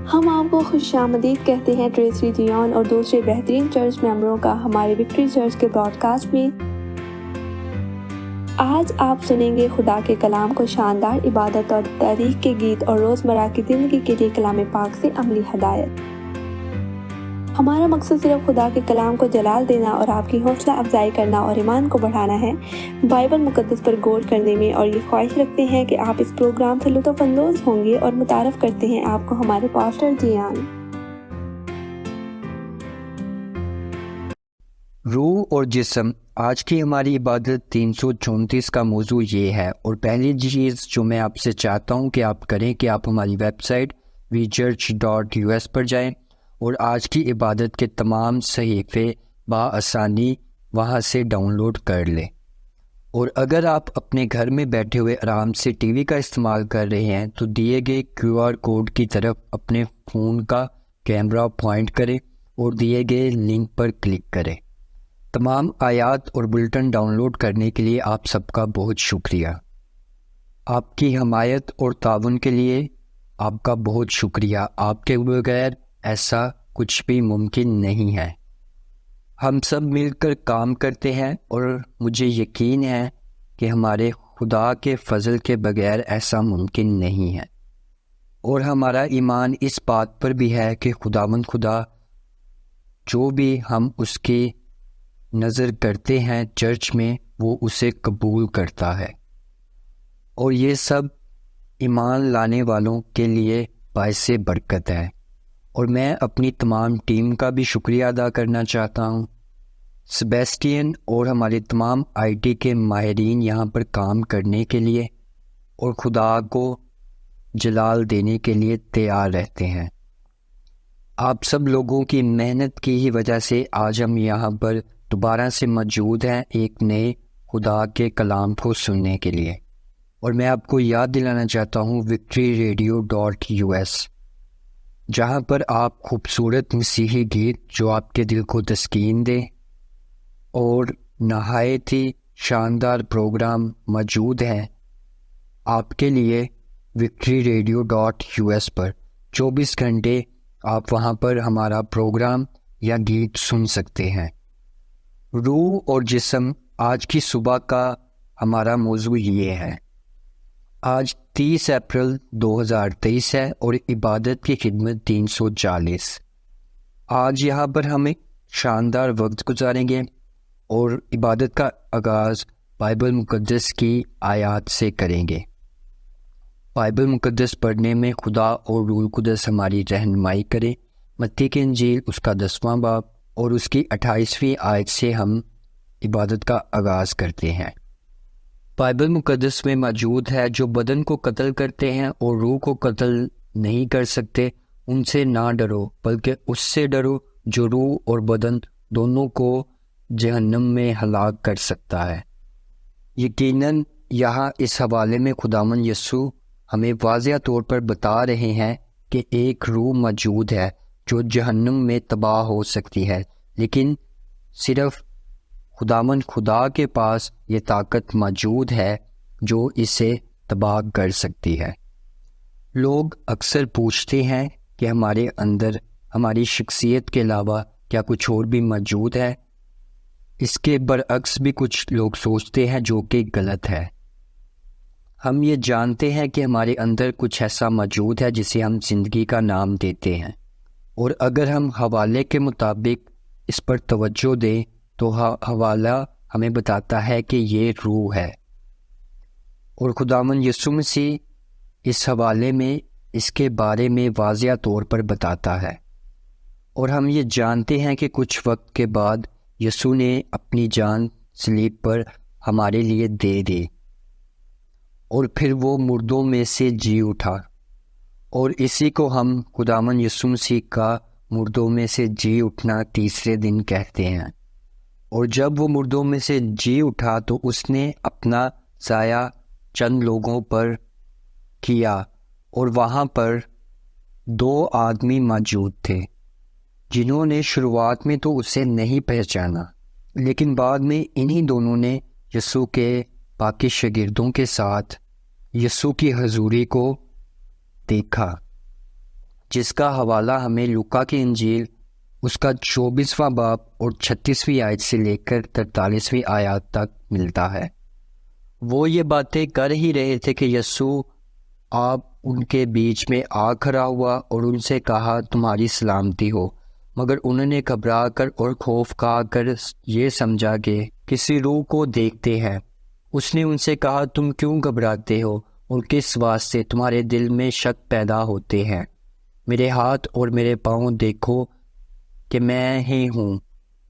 ہم آپ کو خوش آمدید کہتے ہیں ٹریسی ڈیون اور دوسرے بہترین چرچ ممبروں کا ہمارے وکٹری چرچ کے براڈ کاسٹ میں۔ آج آپ سنیں گے خدا کے کلام کو شاندار عبادت اور تاریخ کے گیت اور روزمرہ کی زندگی کے لیے کلام پاک سے عملی ہدایت۔ ہمارا مقصد صرف خدا کے کلام کو جلال دینا اور آپ کی حوصلہ افزائی کرنا اور ایمان کو بڑھانا ہے، بائبل مقدس پر غور کرنے میں، اور یہ خواہش رکھتے ہیں کہ آپ اس پروگرام سے لطف اندوز ہوں گے، اور متعارف کرتے ہیں آپ کو ہمارے پاسٹر جیان۔ روح اور جسم۔ آج کی ہماری عبادت 334 کا موضوع یہ ہے، اور پہلی چیز جو میں آپ سے چاہتا ہوں کہ آپ کریں کہ آپ ہماری ویب سائٹ vchurch.us پر جائیں اور آج کی عبادت کے تمام صحیفے بآسانی وہاں سے ڈاؤن لوڈ کر لیں۔ اور اگر آپ اپنے گھر میں بیٹھے ہوئے آرام سے ٹی وی کا استعمال کر رہے ہیں تو دیے گئے QR کوڈ کی طرف اپنے فون کا کیمرہ پوائنٹ کریں اور دیے گئے لنک پر کلک کریں۔ تمام آیات اور بلٹن ڈاؤن لوڈ کرنے کے لیے آپ سب کا بہت شکریہ۔ آپ کی حمایت اور تعاون کے لیے آپ کا بہت شکریہ۔ آپ کے بغیر ایسا کچھ بھی ممکن نہیں ہے۔ ہم سب مل کر کام کرتے ہیں اور مجھے یقین ہے کہ ہمارے خدا کے فضل کے بغیر ایسا ممکن نہیں ہے، اور ہمارا ایمان اس بات پر بھی ہے کہ خداوند خدا جو بھی ہم اس کی نظر کرتے ہیں چرچ میں وہ اسے قبول کرتا ہے، اور یہ سب ایمان لانے والوں کے لیے باعث برکت ہے۔ اور میں اپنی تمام ٹیم کا بھی شکریہ ادا کرنا چاہتا ہوں، سیبیسٹین اور ہمارے تمام IT کے ماہرین یہاں پر کام کرنے کے لیے اور خدا کو جلال دینے کے لیے تیار رہتے ہیں۔ آپ سب لوگوں کی محنت کی ہی وجہ سے آج ہم یہاں پر دوبارہ سے موجود ہیں ایک نئے خدا کے کلام کو سننے کے لیے۔ اور میں آپ کو یاد دلانا چاہتا ہوں victoryradio.us، جہاں پر آپ خوبصورت مسیحی گیت جو آپ کے دل کو تسکین دے اور نہایت ہی شاندار پروگرام موجود ہیں آپ کے لیے victoryradio.us پر 24 گھنٹے آپ وہاں پر ہمارا پروگرام یا گیت سن سکتے ہیں۔ روح اور جسم۔ آج کی صبح کا ہمارا موضوع یہ ہے۔ آج 30 اپریل 2023 ہے اور عبادت کی خدمت 340۔ آج یہاں پر ہم ایک شاندار وقت گزاریں گے اور عبادت کا آغاز بائبل مقدس کی آیات سے کریں گے۔ بائبل مقدس پڑھنے میں خدا اور روح القدس ہماری رہنمائی کرے۔ متی کی انجیل اس کا 10واں باب اور اس کی 28ویں آیت سے ہم عبادت کا آغاز کرتے ہیں۔ بائبل مقدس میں موجود ہے، جو بدن کو قتل کرتے ہیں اور روح کو قتل نہیں کر سکتے، ان سے نہ ڈرو، بلکہ اس سے ڈرو جو روح اور بدن دونوں کو جہنم میں ہلاک کر سکتا ہے۔ یقیناً یہاں اس حوالے میں خداوند یسوع ہمیں واضح طور پر بتا رہے ہیں کہ ایک روح موجود ہے جو جہنم میں تباہ ہو سکتی ہے، لیکن صرف خداوند خدا کے پاس یہ طاقت موجود ہے جو اسے تباہ کر سکتی ہے۔ لوگ اکثر پوچھتے ہیں کہ ہمارے اندر ہماری شخصیت کے علاوہ کیا کچھ اور بھی موجود ہے؟ اس کے برعکس بھی کچھ لوگ سوچتے ہیں، جو کہ غلط ہے۔ ہم یہ جانتے ہیں کہ ہمارے اندر کچھ ایسا موجود ہے جسے ہم زندگی کا نام دیتے ہیں، اور اگر ہم حوالے کے مطابق اس پر توجہ دیں تو حوالہ ہمیں بتاتا ہے کہ یہ روح ہے، اور خداوند یسوع مسیح اس حوالے میں اس کے بارے میں واضح طور پر بتاتا ہے۔ اور ہم یہ جانتے ہیں کہ کچھ وقت کے بعد یسوع نے اپنی جان صلیب پر ہمارے لیے دے دی، اور پھر وہ مردوں میں سے جی اٹھا، اور اسی کو ہم خداوند یسوع مسیح کا مردوں میں سے جی اٹھنا تیسرے دن کہتے ہیں۔ اور جب وہ مردوں میں سے جی اٹھا تو اس نے اپنا سایہ چند لوگوں پر کیا، اور وہاں پر 2 آدمی موجود تھے جنہوں نے شروعات میں تو اسے نہیں پہچانا، لیکن بعد میں انہی دونوں نے یسوع کے باقی شاگردوں کے ساتھ یسوع کی حضوری کو دیکھا جس کا حوالہ ہمیں لوکا کی انجیل اس کا 24واں باب اور 36ویں آیت سے لے کر 43ویں آیات تک ملتا ہے۔ وہ یہ باتیں کر ہی رہے تھے کہ یسوع آپ ان کے بیچ میں آ کھڑا ہوا اور ان سے کہا تمہاری سلامتی ہو، مگر انہوں نے گھبرا کر اور خوف کھا کر یہ سمجھا کہ کسی روح کو دیکھتے ہیں۔ اس نے ان سے کہا تم کیوں گھبراتے ہو اور کس واسطے تمہارے دل میں شک پیدا ہوتے ہیں؟ میرے ہاتھ اور میرے پاؤں دیکھو کہ میں ہی ہوں،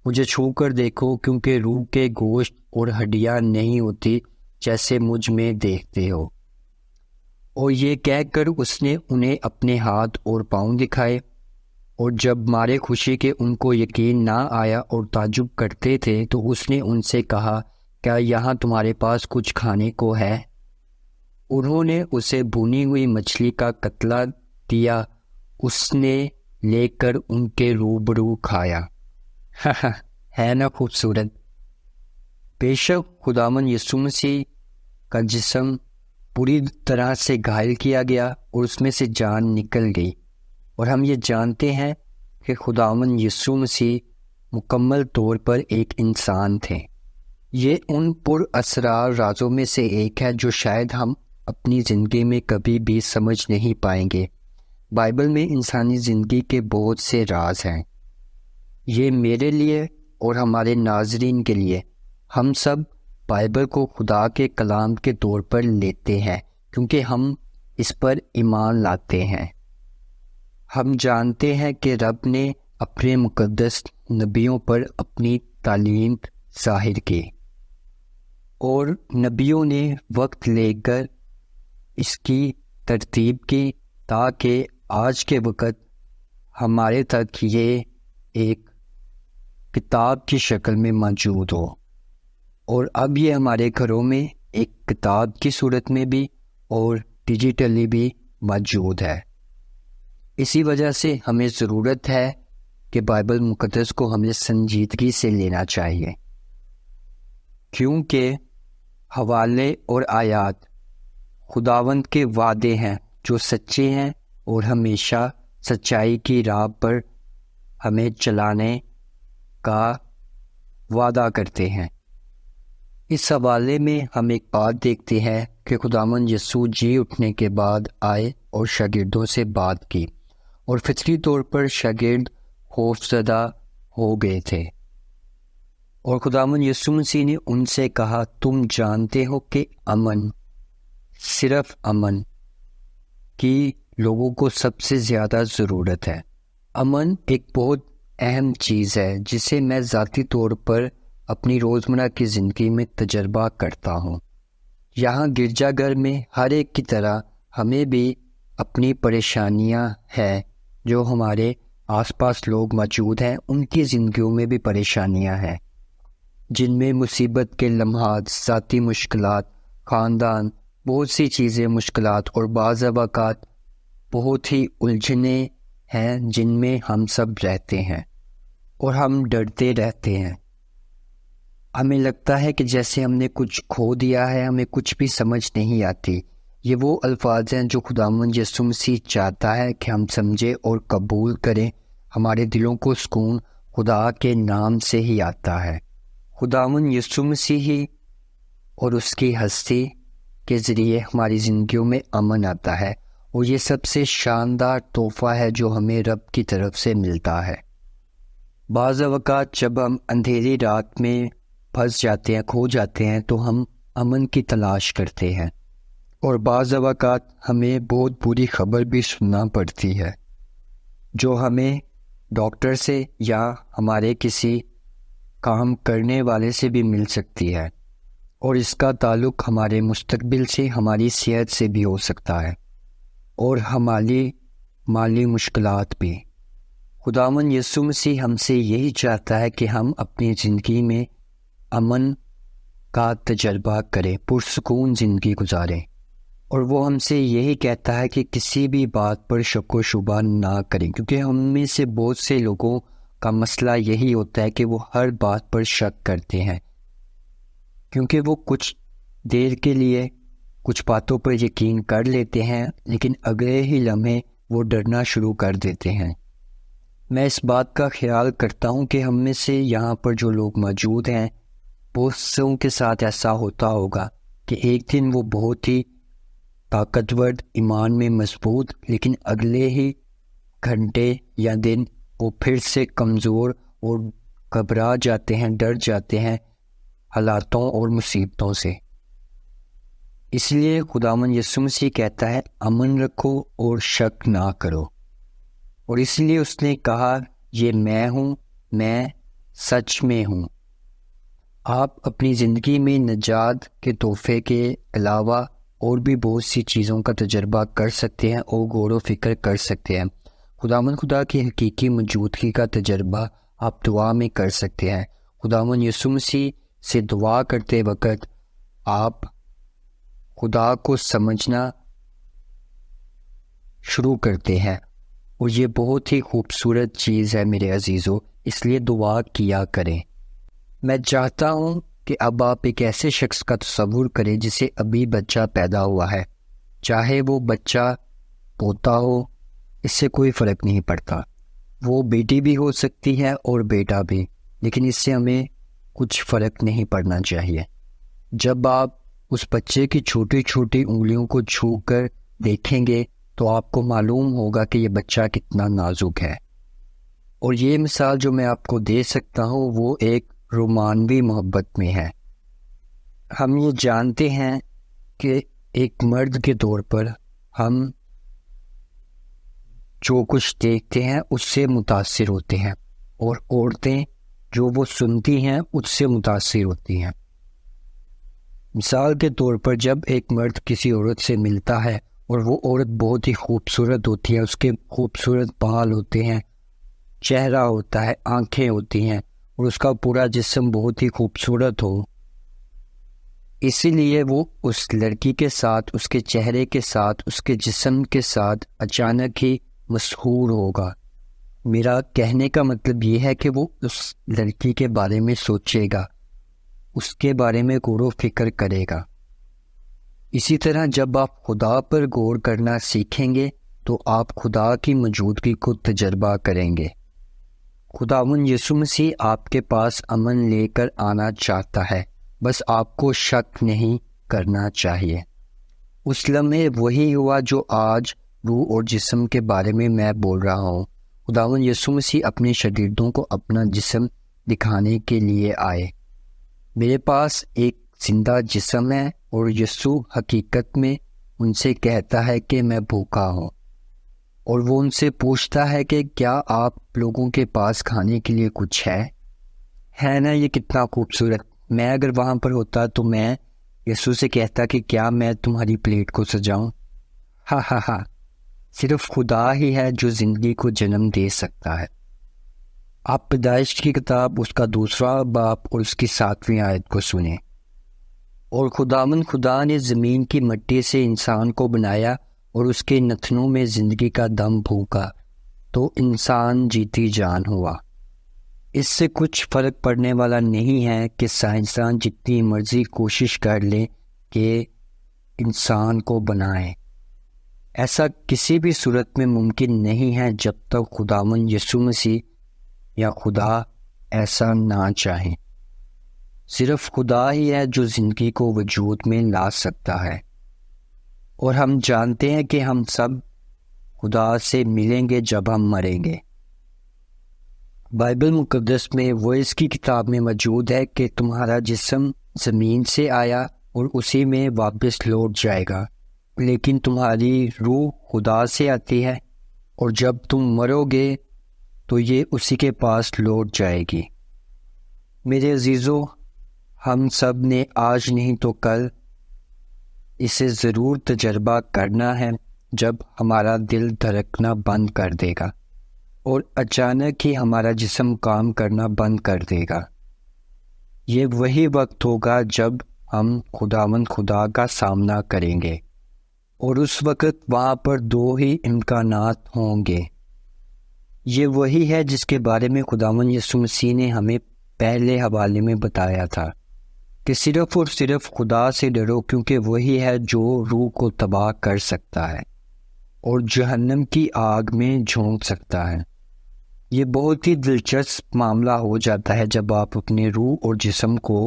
مجھے چھو کر دیکھو، کیونکہ روح کے گوشت اور ہڈیاں نہیں ہوتی جیسے مجھ میں دیکھتے ہو۔ اور یہ کہہ کر اس نے انہیں اپنے ہاتھ اور پاؤں دکھائے، اور جب مارے خوشی کے ان کو یقین نہ آیا اور تعجب کرتے تھے تو اس نے ان سے کہا کیا یہاں تمہارے پاس کچھ کھانے کو ہے؟ انہوں نے اسے بھونی ہوئی مچھلی کا کتلا دیا، اس نے لے کر ان کے روبرو کھایا۔ ہے نا خوبصورت؟ بے شک خداوند یسوع مسیح کا جسم پوری طرح سے گھائل کیا گیا اور اس میں سے جان نکل گئی، اور ہم یہ جانتے ہیں کہ خداوند یسوع مسیح مکمل طور پر ایک انسان تھے۔ یہ ان پر اسرار رازوں میں سے ایک ہے جو شاید ہم اپنی زندگی میں کبھی بھی سمجھ نہیں پائیں گے۔ بائبل میں انسانی زندگی کے بہت سے راز ہیں۔ یہ میرے لیے اور ہمارے ناظرین کے لیے، ہم سب بائبل کو خدا کے کلام کے طور پر لیتے ہیں کیونکہ ہم اس پر ایمان لاتے ہیں۔ ہم جانتے ہیں کہ رب نے اپنے مقدس نبیوں پر اپنی تعلیم ظاہر کی، اور نبیوں نے وقت لے کر اس کی ترتیب کی تاکہ آج کے وقت ہمارے تک یہ ایک کتاب کی شکل میں موجود ہو، اور اب یہ ہمارے گھروں میں ایک کتاب کی صورت میں بھی اور ڈیجیٹلی بھی موجود ہے۔ اسی وجہ سے ہمیں ضرورت ہے کہ بائبل مقدس کو ہمیں سنجیدگی سے لینا چاہیے، کیونکہ حوالے اور آیات خداوند کے وعدے ہیں جو سچے ہیں اور ہمیشہ سچائی کی راہ پر ہمیں چلانے کا وعدہ کرتے ہیں۔ اس حوالے میں ہم ایک بات دیکھتے ہیں کہ خداوند یسوع جی اٹھنے کے بعد آئے اور شاگردوں سے بات کی، اور فطری طور پر شاگرد خوف زدہ ہو گئے تھے، اور خداوند یسوع مسیح نے ان سے کہا تم جانتے ہو کہ امن، صرف امن کی لوگوں کو سب سے زیادہ ضرورت ہے۔ امن ایک بہت اہم چیز ہے جسے میں ذاتی طور پر اپنی روزمرہ کی زندگی میں تجربہ کرتا ہوں۔ یہاں گرجا گھر میں ہر ایک کی طرح ہمیں بھی اپنی پریشانیاں ہیں، جو ہمارے آس پاس لوگ موجود ہیں ان کی زندگیوں میں بھی پریشانیاں ہیں، جن میں مصیبت کے لمحات، ذاتی مشکلات، خاندان، بہت سی چیزیں، مشکلات، اور بعض اوقات بہت ہی الجھنیں ہیں جن میں ہم سب رہتے ہیں، اور ہم ڈرتے رہتے ہیں۔ ہمیں لگتا ہے کہ جیسے ہم نے کچھ کھو دیا ہے، ہمیں کچھ بھی سمجھ نہیں آتی۔ یہ وہ الفاظ ہیں جو خداوند یسوع مسیح چاہتا ہے کہ ہم سمجھیں اور قبول کریں۔ ہمارے دلوں کو سکون خدا کے نام سے ہی آتا ہے۔ خداوند یسوع مسیح ہی اور اس کی ہستی کے ذریعے ہماری زندگیوں میں امن آتا ہے، اور یہ سب سے شاندار تحفہ ہے جو ہمیں رب کی طرف سے ملتا ہے۔ بعض اوقات جب ہم اندھیری رات میں پھنس جاتے ہیں، کھو جاتے ہیں، تو ہم امن کی تلاش کرتے ہیں، اور بعض اوقات ہمیں بہت بری خبر بھی سننا پڑتی ہے جو ہمیں ڈاکٹر سے یا ہمارے کسی کام کرنے والے سے بھی مل سکتی ہے، اور اس کا تعلق ہمارے مستقبل سے، ہماری صحت سے بھی ہو سکتا ہے، اور ہماری مالی مشکلات بھی۔ خداوند یسوع مسیح ہم سے یہی چاہتا ہے کہ ہم اپنی زندگی میں امن کا تجربہ کریں، پرسکون زندگی گزاریں، اور وہ ہم سے یہی کہتا ہے کہ کسی بھی بات پر شک و شبہ نہ کریں، کیونکہ ہم میں سے بہت سے لوگوں کا مسئلہ یہی ہوتا ہے کہ وہ ہر بات پر شک کرتے ہیں، کیونکہ وہ کچھ دیر کے لیے کچھ باتوں پر یقین کر لیتے ہیں، لیکن اگلے ہی لمحے وہ ڈرنا شروع کر دیتے ہیں۔ میں اس بات کا خیال کرتا ہوں کہ ہم میں سے یہاں پر جو لوگ موجود ہیں بہت سوں کے ساتھ ایسا ہوتا ہوگا کہ ایک دن وہ بہت ہی طاقتور، ایمان میں مضبوط، لیکن اگلے ہی گھنٹے یا دن وہ پھر سے کمزور اور گھبرا جاتے ہیں، ڈر جاتے ہیں حالاتوں اور مصیبتوں سے۔ اس لیے خداوند یسوع مسیح کہتا ہے امن رکھو اور شک نہ کرو، اور اس لیے اس نے کہا یہ میں ہوں، میں سچ میں ہوں۔ آپ اپنی زندگی میں نجات کے تحفے کے علاوہ اور بھی بہت سی چیزوں کا تجربہ کر سکتے ہیں اور غور و فکر کر سکتے ہیں۔ خداوند خدا کی حقیقی موجودگی کا تجربہ آپ دعا میں کر سکتے ہیں۔ خداوند یسوع مسیح سے دعا کرتے وقت آپ خدا کو سمجھنا شروع کرتے ہیں، اور یہ بہت ہی خوبصورت چیز ہے میرے عزیزو، اس لیے دعا کیا کریں۔ میں چاہتا ہوں کہ اب آپ ایک ایسے شخص کا تصور کریں جسے ابھی بچہ پیدا ہوا ہے، چاہے وہ بچہ پوتا ہو، اس سے کوئی فرق نہیں پڑتا، وہ بیٹی بھی ہو سکتی ہے اور بیٹا بھی، لیکن اس سے ہمیں کچھ فرق نہیں پڑنا چاہیے۔ جب آپ اس بچے کی چھوٹی چھوٹی انگلیوں کو چھو کر دیکھیں گے تو آپ کو معلوم ہوگا کہ یہ بچہ کتنا نازک ہے۔ اور یہ مثال جو میں آپ کو دے سکتا ہوں وہ ایک رومانوی محبت میں ہے۔ ہم یہ جانتے ہیں کہ ایک مرد کے طور پر ہم جو کچھ دیکھتے ہیں اس سے متاثر ہوتے ہیں، اور عورتیں جو وہ سنتی ہیں اس سے متاثر ہوتی ہیں۔ مثال کے طور پر جب ایک مرد کسی عورت سے ملتا ہے اور وہ عورت بہت ہی خوبصورت ہوتی ہے، اس کے خوبصورت بال ہوتے ہیں، چہرہ ہوتا ہے، آنکھیں ہوتی ہیں، اور اس کا پورا جسم بہت ہی خوبصورت ہو، اسی لیے وہ اس لڑکی کے ساتھ، اس کے چہرے کے ساتھ، اس کے جسم کے ساتھ اچانک ہی مسحور ہوگا۔ میرا کہنے کا مطلب یہ ہے کہ وہ اس لڑکی کے بارے میں سوچے گا، اس کے بارے میں غور و فکر کرے گا۔ اسی طرح جب آپ خدا پر غور کرنا سیکھیں گے تو آپ خدا کی موجودگی کو تجربہ کریں گے۔ خداوند یسوع مسیح آپ کے پاس امن لے کر آنا چاہتا ہے، بس آپ کو شک نہیں کرنا چاہیے۔ اس لمحے وہی ہوا جو آج روح اور جسم کے بارے میں بول رہا ہوں۔ خداوند یسوع مسیح اپنے شاگردوں کو اپنا جسم دکھانے کے لیے آئے۔ میرے پاس ایک زندہ جسم ہے، اور یسوع حقیقت میں ان سے کہتا ہے کہ میں بھوکا ہوں، اور وہ ان سے پوچھتا ہے کہ کیا آپ لوگوں کے پاس کھانے کے لیے کچھ ہے نا؟ یہ کتنا خوبصورت۔ میں اگر وہاں پر ہوتا تو میں یسوع سے کہتا کہ کیا میں تمہاری پلیٹ کو سجاؤں؟ ہاں، صرف خدا ہی ہے جو زندگی کو جنم دے سکتا ہے۔ آپ پیدائش کی کتاب اس کا 2 باب اور اس کی 7ویں آیت کو سنیں۔ اور خداوند خدا نے زمین کی مٹی سے انسان کو بنایا اور اس کے نتنوں میں زندگی کا دم پھونکا تو انسان جیتی جان ہوا۔ اس سے کچھ فرق پڑنے والا نہیں ہے کہ سائنسدان جتنی مرضی کوشش کر لیں کہ انسان کو بنائیں، ایسا کسی بھی صورت میں ممکن نہیں ہے جب تک خداوند یسوع مسیح یا خدا ایسا نہ چاہیں۔ صرف خدا ہی ہے جو زندگی کو وجود میں لا سکتا ہے، اور ہم جانتے ہیں کہ ہم سب خدا سے ملیں گے جب ہم مریں گے۔ بائبل مقدس میں وہ اس کی کتاب میں موجود ہے کہ تمہارا جسم زمین سے آیا اور اسی میں واپس لوٹ جائے گا، لیکن تمہاری روح خدا سے آتی ہے، اور جب تم مرو گے تو یہ اسی کے پاس لوٹ جائے گی۔ میرے عزیزو، ہم سب نے آج نہیں تو کل اسے ضرور تجربہ کرنا ہے جب ہمارا دل دھڑکنا بند کر دے گا اور اچانک ہی ہمارا جسم کام کرنا بند کر دے گا۔ یہ وہی وقت ہوگا جب ہم خداوند خدا کا سامنا کریں گے، اور اس وقت وہاں پر 2 ہی امکانات ہوں گے۔ یہ وہی ہے جس کے بارے میں خداوند یسوع مسیح نے ہمیں پہلے حوالے میں بتایا تھا کہ صرف اور صرف خدا سے ڈرو، کیونکہ وہی ہے جو روح کو تباہ کر سکتا ہے۔ اور جہنم کی آگ میں جھونک سکتا ہے۔ یہ بہت ہی دلچسپ معاملہ ہو جاتا ہے جب آپ اپنے روح اور جسم کو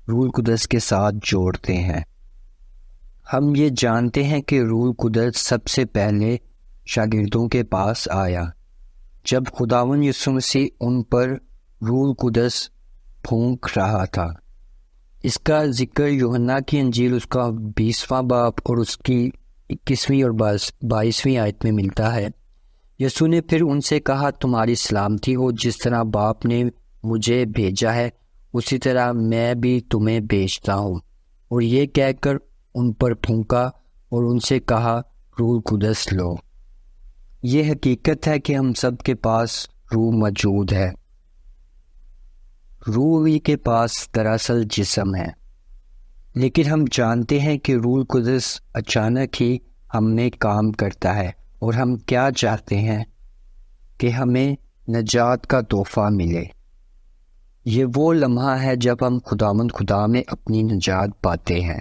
روح القدس کے ساتھ جوڑتے ہیں۔ ہم یہ جانتے ہیں کہ روح القدس سب سے پہلے شاگردوں کے پاس آیا جب خداوند یسوع مسیح ان پر روح القدس پھونک رہا تھا۔ اس کا ذکر یوحنا کی انجیل اس کا 20واں باب اور اس کی 21ویں اور 22ویں آیت میں ملتا ہے۔ یسوع نے پھر ان سے کہا، تمہاری سلامتی ہو، جس طرح باپ نے مجھے بھیجا ہے اسی طرح میں بھی تمہیں بھیجتا ہوں۔ اور یہ کہہ کر ان پر پھونکا اور ان سے کہا، روح القدس لو۔ یہ حقیقت ہے کہ ہم سب کے پاس روح موجود ہے۔ روح ہی کے پاس دراصل جسم ہے، لیکن ہم جانتے ہیں کہ روح القدس اچانک ہی ہم میں کام کرتا ہے اور ہم کیا چاہتے ہیں کہ ہمیں نجات کا تحفہ ملے۔ یہ وہ لمحہ ہے جب ہم خداوند خدا میں اپنی نجات پاتے ہیں۔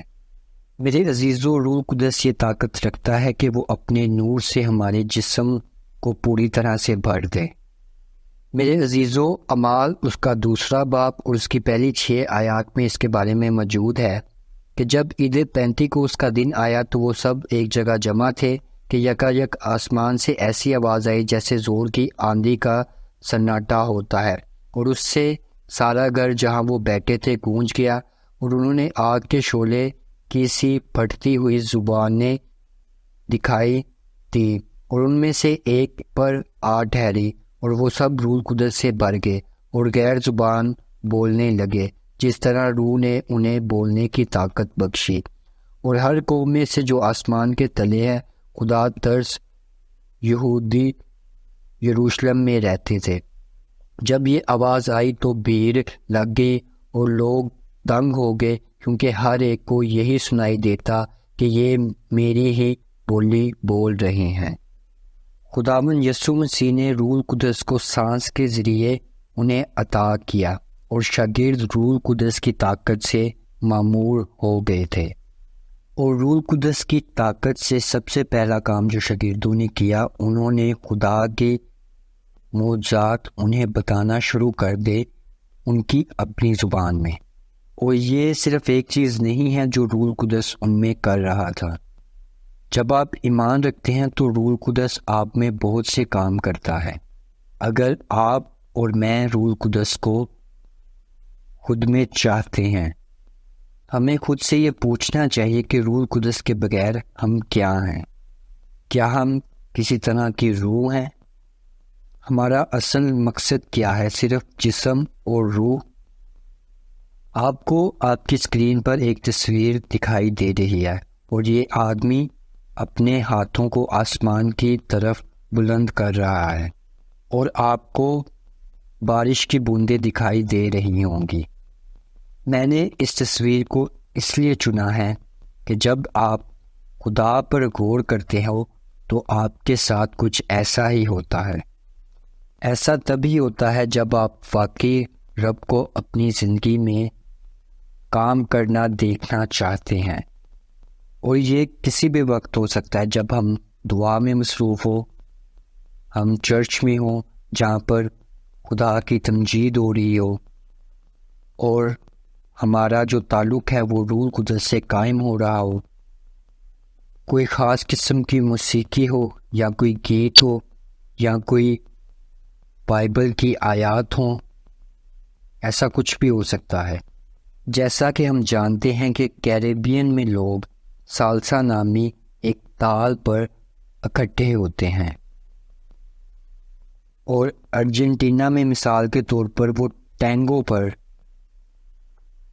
میرے عزیزو، روح القدس یہ طاقت رکھتا ہے کہ وہ اپنے نور سے ہمارے جسم کو پوری طرح سے بھر دے۔ میرے عزیزو، اعمال اس کا 2 باب اور اس کی پہلی 6 آیات میں اس کے بارے میں موجود ہے کہ جب عید پینتیکوست کا دن آیا تو وہ سب ایک جگہ جمع تھے کہ یکایک آسمان سے ایسی آواز آئی جیسے زور کی آندھی کا سناٹا ہوتا ہے، اور اس سے سارا گھر جہاں وہ بیٹھے تھے گونج گیا، اور انہوں نے آگ کے شعلے کی سی پھٹتی ہوئی زبانیں دکھائی دی، اور ان میں سے ایک پر آ ٹھہری، اور وہ سب روح القدس سے بھر گئے اور غیر زبان بولنے لگے جس طرح روح نے انہیں بولنے کی طاقت بخشی۔ اور ہر قوم میں سے جو آسمان کے تلے ہے خدا ترس یہودی یروشلم میں رہتے تھے۔ جب یہ آواز آئی تو بھیڑ لگ گئی اور لوگ دنگ ہو گئے، کیونکہ ہر ایک کو یہی سنائی دیتا کہ یہ میری ہی بولی بول رہے ہیں۔ خداوند یسوع مسیح نے روح القدس کو سانس کے ذریعے انہیں عطا کیا، اور شاگرد روح القدس کی طاقت سے معمور ہو گئے تھے۔ اور روح القدس کی طاقت سے سب سے پہلا کام جو شاگردوں نے کیا، انہوں نے خدا کے معجزات انہیں بتانا شروع کر دے ان کی اپنی زبان میں۔ اور یہ صرف ایک چیز نہیں ہے جو روح القدس ان میں کر رہا تھا۔ جب آپ ایمان رکھتے ہیں تو روح القدس آپ میں بہت سے کام کرتا ہے۔ اگر آپ اور میں روح القدس کو خود میں چاہتے ہیں، ہمیں خود سے یہ پوچھنا چاہیے کہ روح القدس کے بغیر ہم کیا ہیں؟ کیا ہم کسی طرح کی روح ہیں؟ ہمارا اصل مقصد کیا ہے؟ صرف جسم اور روح؟ آپ کو آپ کی اسکرین پر ایک تصویر دکھائی دے رہی ہے، اور یہ آدمی اپنے ہاتھوں کو آسمان کی طرف بلند کر رہا ہے، اور آپ کو بارش کی بوندیں دکھائی دے رہی ہوں گی۔ میں نے اس تصویر کو اس لیے چنا ہے کہ جب آپ خدا پر غور کرتے ہو تو آپ کے ساتھ کچھ ایسا ہی ہوتا ہے۔ ایسا تبھی ہوتا ہے جب آپ واقعی رب کو اپنی زندگی میں کام کرنا دیکھنا چاہتے ہیں، اور یہ کسی بھی وقت ہو سکتا ہے، جب ہم دعا میں مصروف ہو، ہم چرچ میں ہوں جہاں پر خدا کی تمجید ہو رہی ہو، اور ہمارا جو تعلق ہے وہ روح القدس سے قائم ہو رہا ہو، کوئی خاص قسم کی موسیقی ہو یا کوئی گیت ہو یا کوئی بائبل کی آیات ہوں، ایسا کچھ بھی ہو سکتا ہے۔ جیسا کہ ہم جانتے ہیں کہ کیریبین میں لوگ سالسا نامی ایک تال پر اکٹھے ہوتے ہیں، اور ارجنٹینا میں مثال کے طور پر وہ ٹینگو پر،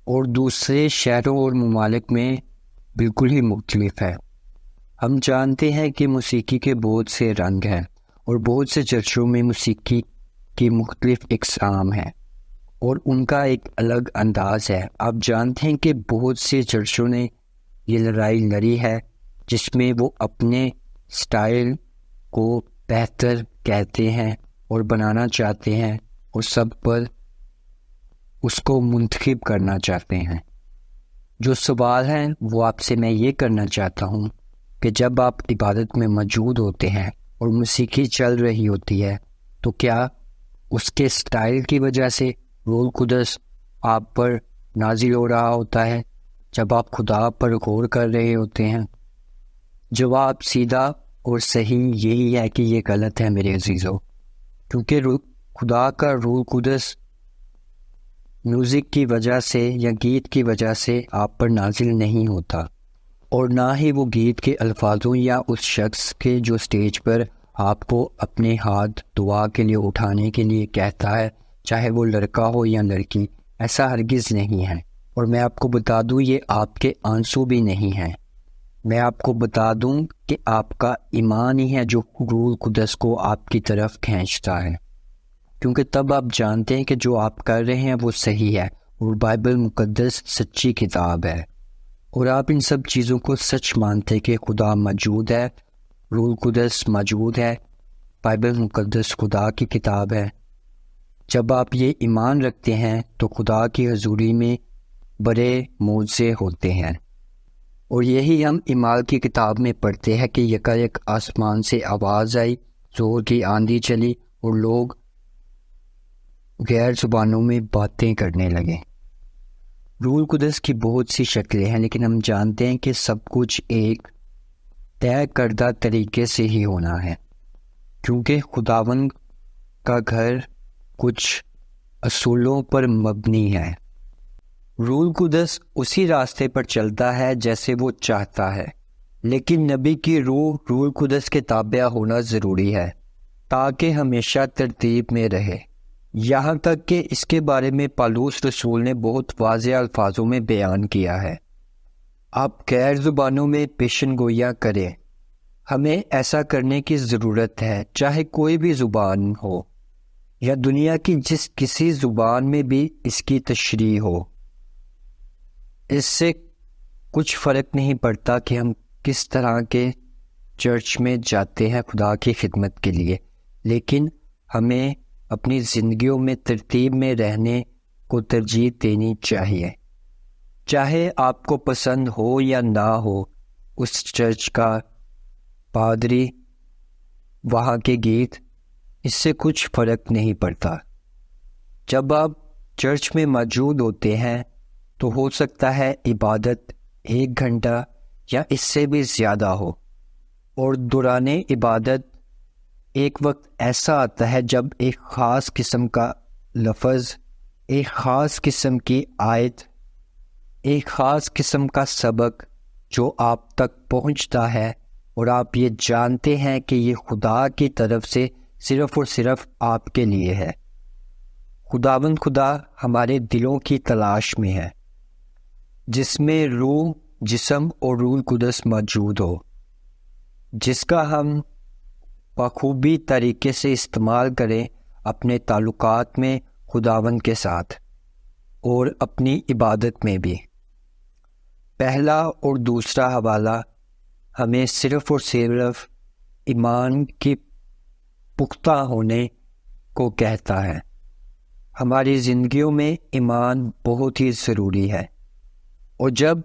اور دوسرے شہروں اور ممالک میں بالکل ہی مختلف ہے۔ ہم جانتے ہیں کہ موسیقی کے بہت سے رنگ ہیں، اور بہت سے چرچوں میں موسیقی کی مختلف اقسام ہیں، اور ان کا ایک الگ انداز ہے۔ آپ جانتے ہیں کہ بہت سے چرچوں نے یہ لڑائی لڑی ہے جس میں وہ اپنے سٹائل کو بہتر کہتے ہیں اور بنانا چاہتے ہیں، اور سب پر اس کو منتخب کرنا چاہتے ہیں۔ جو سوال ہیں وہ آپ سے میں یہ کرنا چاہتا ہوں کہ جب آپ عبادت میں موجود ہوتے ہیں اور موسیقی چل رہی ہوتی ہے تو کیا اس کے سٹائل کی وجہ سے روح القدس آپ پر نازل ہو رہا ہوتا ہے جب آپ خدا پر غور کر رہے ہوتے ہیں؟ جواب سیدھا اور صحیح یہی ہے کہ یہ غلط ہے میرے عزیزو، کیونکہ خدا کا روح القدس میوزک کی وجہ سے یا گیت کی وجہ سے آپ پر نازل نہیں ہوتا، اور نہ ہی وہ گیت کے الفاظوں یا اس شخص کے جو سٹیج پر آپ کو اپنے ہاتھ دعا کے لیے اٹھانے کے لیے کہتا ہے، چاہے وہ لڑکا ہو یا لڑکی، ایسا ہرگز نہیں ہے۔ اور میں آپ کو بتا دوں یہ آپ کے آنسو بھی نہیں ہیں، میں آپ کو بتا دوں کہ آپ کا ایمان ہی ہے جو روح القدس کو آپ کی طرف کھینچتا ہے، کیونکہ تب آپ جانتے ہیں کہ جو آپ کر رہے ہیں وہ صحیح ہے اور بائبل مقدس سچی کتاب ہے، اور آپ ان سب چیزوں کو سچ مانتے کہ خدا موجود ہے، روح القدس موجود ہے، بائبل مقدس خدا کی کتاب ہے۔ جب آپ یہ ایمان رکھتے ہیں تو خدا کی حضوری میں بڑے معجزے ہوتے ہیں، اور یہی ہم اعمال کی کتاب میں پڑھتے ہیں کہ یکایک آسمان سے آواز آئی، زور کی آندھی چلی اور لوگ غیر زبانوں میں باتیں کرنے لگے۔ روح القدس کی بہت سی شکلیں ہیں، لیکن ہم جانتے ہیں کہ سب کچھ ایک طے کردہ طریقے سے ہی ہونا ہے، کیونکہ خداوند کا گھر کچھ اصولوں پر مبنی ہے۔ روح القدس اسی راستے پر چلتا ہے جیسے وہ چاہتا ہے، لیکن نبی کی روح القدس کے تابع ہونا ضروری ہے تاکہ ہمیشہ ترتیب میں رہے۔ یہاں تک کہ اس کے بارے میں پالوس رسول نے بہت واضح الفاظوں میں بیان کیا ہے، آپ غیر زبانوں میں پیشن گوئیاں کریں۔ ہمیں ایسا کرنے کی ضرورت ہے، چاہے کوئی بھی زبان ہو یا دنیا کی جس کسی زبان میں بھی اس کی تشریح ہو، اس سے کچھ فرق نہیں پڑتا کہ ہم کس طرح کے چرچ میں جاتے ہیں خدا کی خدمت کے لیے، لیکن ہمیں اپنی زندگیوں میں ترتیب میں رہنے کو ترجیح دینی چاہیے، چاہے آپ کو پسند ہو یا نہ ہو اس چرچ کا پادری، وہاں کے گیت، اس سے کچھ فرق نہیں پڑتا۔ جب آپ چرچ میں موجود ہوتے ہیں تو ہو سکتا ہے عبادت 1 گھنٹہ یا اس سے بھی زیادہ ہو، اور دوران عبادت ایک وقت ایسا آتا ہے جب ایک خاص قسم کا لفظ، ایک خاص قسم کی آیت، ایک خاص قسم کا سبق جو آپ تک پہنچتا ہے، اور آپ یہ جانتے ہیں کہ یہ خدا کی طرف سے صرف اور صرف آپ کے لیے ہے۔ خداوند خدا ہمارے دلوں کی تلاش میں ہے، جس میں روح، جسم اور روح القدس موجود ہو، جس کا ہم بخوبی طریقے سے استعمال کریں اپنے تعلقات میں خداوند کے ساتھ اور اپنی عبادت میں بھی۔ پہلا اور دوسرا حوالہ ہمیں صرف اور صرف ایمان کی پختہ ہونے کو کہتا ہے۔ ہماری زندگیوں میں ایمان بہت ہی ضروری ہے، اور جب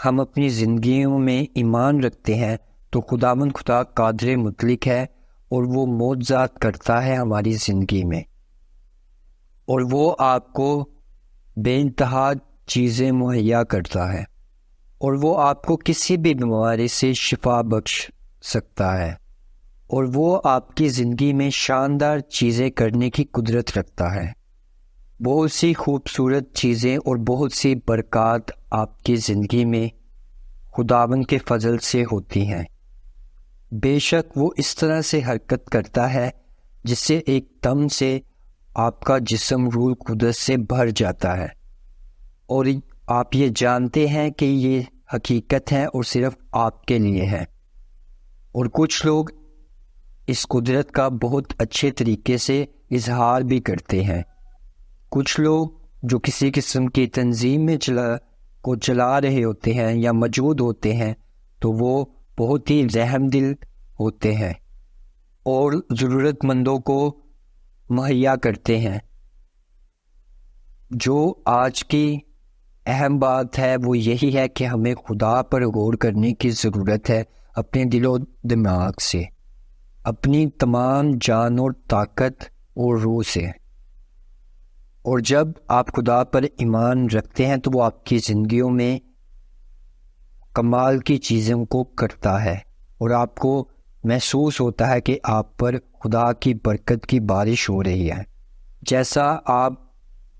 ہم اپنی زندگیوں میں ایمان رکھتے ہیں تو خداوند خدا قادر مطلق ہے، اور وہ معجزات کرتا ہے ہماری زندگی میں، اور وہ آپ کو بے انتہا چیزیں مہیا کرتا ہے، اور وہ آپ کو کسی بھی بیماری سے شفا بخش سکتا ہے، اور وہ آپ کی زندگی میں شاندار چیزیں کرنے کی قدرت رکھتا ہے۔ بہت سی خوبصورت چیزیں اور بہت سی برکات آپ کی زندگی میں خداوند کے فضل سے ہوتی ہیں۔ بے شک وہ اس طرح سے حرکت کرتا ہے جس سے ایک دم سے آپ کا جسم روح القدس سے بھر جاتا ہے، اور آپ یہ جانتے ہیں کہ یہ حقیقت ہے اور صرف آپ کے لیے ہے۔ اور کچھ لوگ اس قدرت کا بہت اچھے طریقے سے اظہار بھی کرتے ہیں۔ کچھ لوگ جو کسی قسم کی تنظیم میں چلا رہے ہوتے ہیں یا موجود ہوتے ہیں تو وہ بہت ہی رحم دل ہوتے ہیں اور ضرورت مندوں کو مہیا کرتے ہیں۔ جو آج کی اہم بات ہے وہ یہی ہے کہ ہمیں خدا پر غور کرنے کی ضرورت ہے اپنے دل و دماغ سے، اپنی تمام جان اور طاقت اور روح سے۔ اور جب آپ خدا پر ایمان رکھتے ہیں تو وہ آپ کی زندگیوں میں کمال کی چیزوں کو کرتا ہے، اور آپ کو محسوس ہوتا ہے کہ آپ پر خدا کی برکت کی بارش ہو رہی ہے، جیسا آپ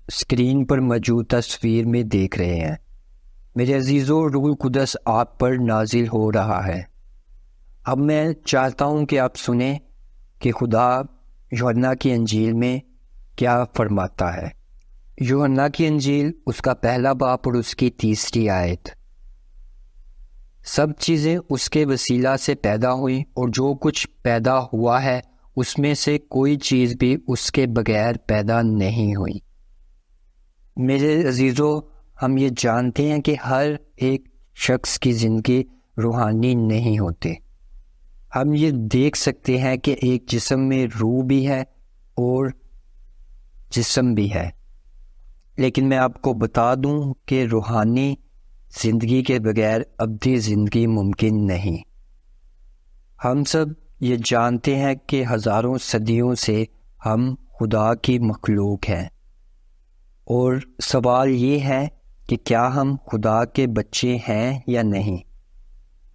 اسکرین پر موجود تصویر میں دیکھ رہے ہیں۔ میرے عزیزو، روح القدس آپ پر نازل ہو رہا ہے۔ اب میں چاہتا ہوں کہ آپ سنیں کہ خدا یوحنا کی انجیل میں کیا فرماتا ہے۔ یوحنا کی انجیل اس کا پہلا باب اور اس کی 30 آیت۔ سب چیزیں اس کے وسیلہ سے پیدا ہوئیں، اور جو کچھ پیدا ہوا ہے اس میں سے کوئی چیز بھی اس کے بغیر پیدا نہیں ہوئی۔ میرے عزیزو، ہم یہ جانتے ہیں کہ ہر ایک شخص کی زندگی روحانی نہیں ہوتی۔ ہم یہ دیکھ سکتے ہیں کہ ایک جسم میں روح بھی ہے اور جسم بھی ہے، لیکن میں آپ کو بتا دوں کہ روحانی زندگی کے بغیر ابدی زندگی ممکن نہیں۔ ہم سب یہ جانتے ہیں کہ ہزاروں صدیوں سے ہم خدا کی مخلوق ہیں، اور سوال یہ ہے کہ کیا ہم خدا کے بچے ہیں یا نہیں،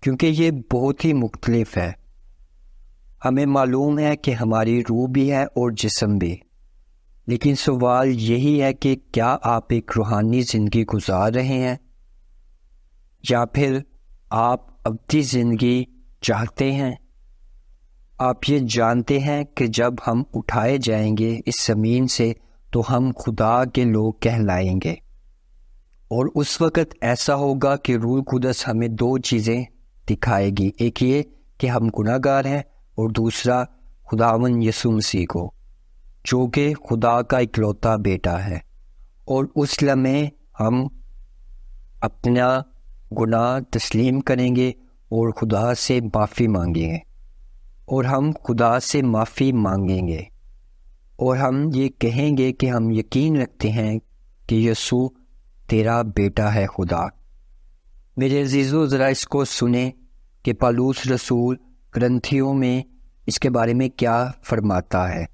کیونکہ یہ بہت ہی مختلف ہے۔ ہمیں معلوم ہے کہ ہماری روح بھی ہے اور جسم بھی، لیکن سوال یہی ہے کہ کیا آپ ایک روحانی زندگی گزار رہے ہیں، یا پھر آپ ابدی زندگی چاہتے ہیں؟ آپ یہ جانتے ہیں کہ جب ہم اٹھائے جائیں گے اس زمین سے تو ہم خدا کے لوگ کہلائیں گے، اور اس وقت ایسا ہوگا کہ روح القدس ہمیں 2 چیزیں دکھائے گی، ایک یہ کہ ہم گناہ گار ہیں، اور دوسرا خداوند یسوع مسیح کو، جو کہ خدا کا اکلوتا بیٹا ہے۔ اور اس لمحے ہم اپنا گناہ تسلیم کریں گے اور خدا سے معافی مانگیں گے، اور ہم خدا سے معافی مانگیں گے، اور ہم یہ کہیں گے کہ ہم یقین رکھتے ہیں کہ یسوع تیرا بیٹا ہے خدا۔ میرے عزیزو، ذرا اس کو سنیں کہ پالوس رسول کرنتھیوں میں اس کے بارے میں کیا فرماتا ہے۔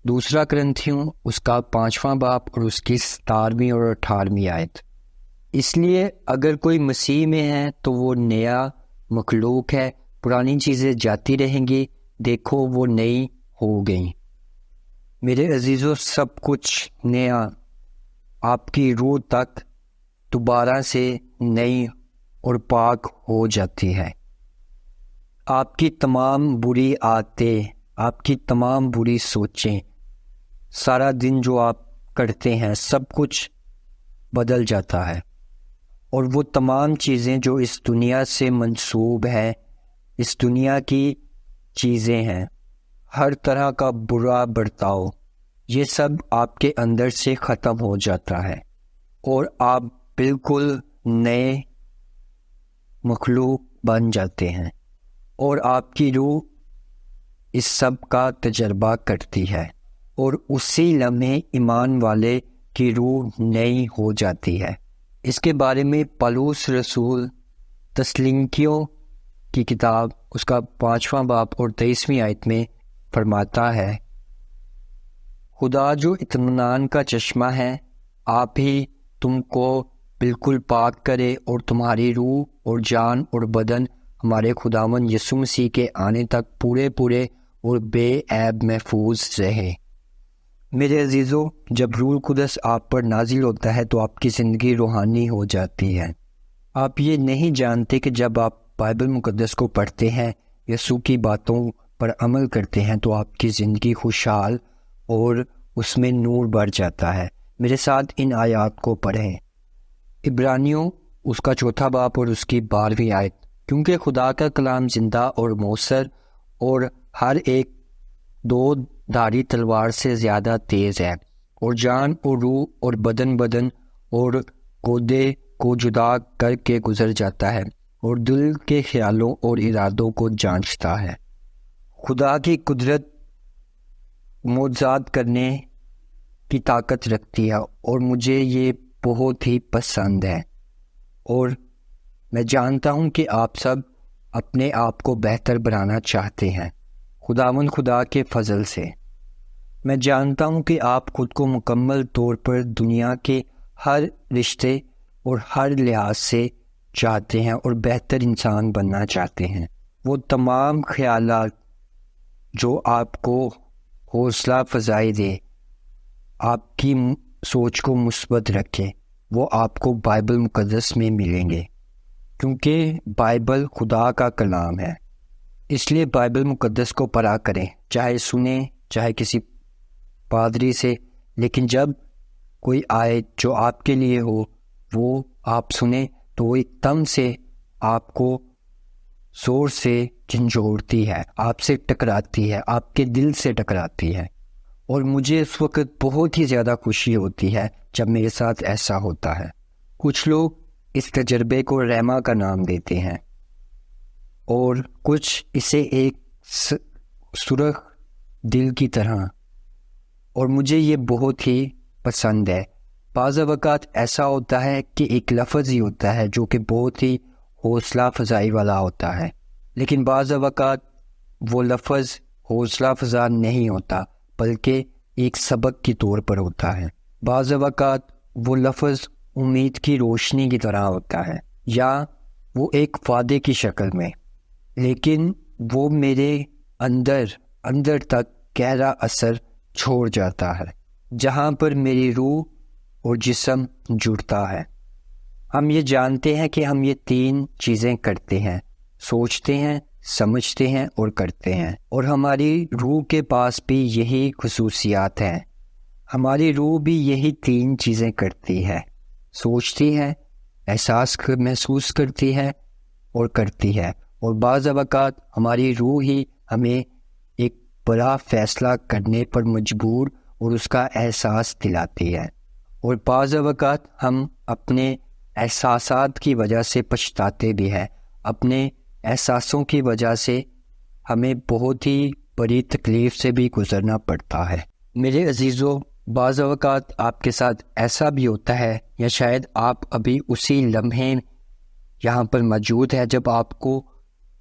دوسرا کرنتھیوں اس کا 5واں باب اور اس کی 17ویں اور 18ویں آیت۔ اس لیے اگر کوئی مسیح میں ہے تو وہ نیا مخلوق ہے، پرانی چیزیں جاتی رہیں گی، دیکھو وہ نئی ہو گئیں۔ میرے عزیزو، سب کچھ نیا، آپ کی روح تک دوبارہ سے نئی اور پاک ہو جاتی ہے۔ آپ کی تمام بری عادتیں، آپ کی تمام بری سوچیں، سارا دن جو آپ کرتے ہیں، سب کچھ بدل جاتا ہے، اور وہ تمام چیزیں جو اس دنیا سے منسوب ہیں، اس دنیا کی چیزیں ہیں، ہر طرح کا برا برتاؤ، یہ سب آپ کے اندر سے ختم ہو جاتا ہے، اور آپ بالکل نئے مخلوق بن جاتے ہیں، اور آپ کی روح اس سب کا تجربہ کرتی ہے، اور اسی لمحے ایمان والے کی روح نئی ہو جاتی ہے۔ اس کے بارے میں پالوس رسول تسلنیکیوں کی کتاب اس کا 5واں باب اور 23ویں آیت میں فرماتا ہے، خدا جو اطمینان کا چشمہ ہے، آپ ہی تم کو بالکل پاک کرے، اور تمہاری روح اور جان اور بدن ہمارے خداوند یسوع مسیح کے آنے تک پورے اور بے عیب محفوظ رہے۔ میرے عزیزو، جب روح القدس آپ پر نازل ہوتا ہے تو آپ کی زندگی روحانی ہو جاتی ہے۔ آپ یہ نہیں جانتے کہ جب آپ بائبل مقدس کو پڑھتے ہیں، یسوع کی باتوں پر عمل کرتے ہیں، تو آپ کی زندگی خوشحال اور اس میں نور بڑھ جاتا ہے۔ میرے ساتھ ان آیات کو پڑھیں۔ عبرانیوں اس کا 4واں باب اور اس کی 12ویں آیت۔ کیونکہ خدا کا کلام زندہ اور مؤثر اور ہر ایک 2 دھاری تلوار سے زیادہ تیز ہے، اور جان اور روح اور بدن اور گودے کو جدا کر کے گزر جاتا ہے، اور دل کے خیالوں اور ارادوں کو جانچتا ہے۔ خدا کی قدرت معجزات کرنے کی طاقت رکھتی ہے، اور مجھے یہ بہت ہی پسند ہے، اور میں جانتا ہوں کہ آپ سب اپنے آپ کو بہتر بنانا چاہتے ہیں خداوند خدا کے فضل سے۔ میں جانتا ہوں کہ آپ خود کو مکمل طور پر دنیا کے ہر رشتے اور ہر لحاظ سے چاہتے ہیں اور بہتر انسان بننا چاہتے ہیں۔ وہ تمام خیالات جو آپ کو حوصلہ افزائی دے، آپ کی سوچ کو مثبت رکھے، وہ آپ کو بائبل مقدس میں ملیں گے، کیونکہ بائبل خدا کا کلام ہے۔ اس لیے بائبل مقدس کو پڑھا کریں، چاہے سنیں چاہے کسی پادری سے، لیکن جب کوئی آئے جو آپ کے لیے ہو وہ آپ سنیں تو وہ ایک دم سے آپ کو زور سے جھنجھوڑتی ہے، آپ سے ٹکراتی ہے، آپ کے دل سے ٹکراتی ہے، اور مجھے اس وقت بہت ہی زیادہ خوشی ہوتی ہے جب میرے ساتھ ایسا ہوتا ہے۔ کچھ لوگ اس تجربے کو رحمہ کا نام دیتے ہیں اور کچھ اسے ایک سرخ دل کی طرح، اور مجھے یہ بہت ہی پسند ہے۔ بعض اوقات ایسا ہوتا ہے کہ ایک لفظ ہی ہوتا ہے جو کہ بہت ہی حوصلہ افزائی والا ہوتا ہے، لیکن بعض اوقات وہ لفظ حوصلہ افزا نہیں ہوتا بلکہ ایک سبق کے طور پر ہوتا ہے۔ بعض اوقات وہ لفظ امید کی روشنی کی طرح ہوتا ہے، یا وہ ایک وعدے کی شکل میں، لیکن وہ میرے اندر تک گہرا اثر چھوڑ جاتا ہے، جہاں پر میری روح اور جسم جڑتا ہے۔ ہم یہ جانتے ہیں کہ ہم یہ تین چیزیں کرتے ہیں، سوچتے ہیں، سمجھتے ہیں اور کرتے ہیں، اور ہماری روح کے پاس بھی یہی خصوصیات ہیں۔ ہماری روح بھی یہی تین چیزیں کرتی ہے، سوچتی ہے، احساس محسوس کرتی ہے اور کرتی ہے، اور بعض اوقات ہماری روح ہی ہمیں ایک بڑا فیصلہ کرنے پر مجبور اور اس کا احساس دلاتی ہے، اور بعض اوقات ہم اپنے احساسات کی وجہ سے پچھتاتے بھی ہیں۔ اپنے احساسوں کی وجہ سے ہمیں بہت ہی بڑی تکلیف سے بھی گزرنا پڑتا ہے۔ میرے عزیزو، بعض اوقات آپ کے ساتھ ایسا بھی ہوتا ہے، یا شاید آپ ابھی اسی لمحے یہاں پر موجود ہے جب آپ کو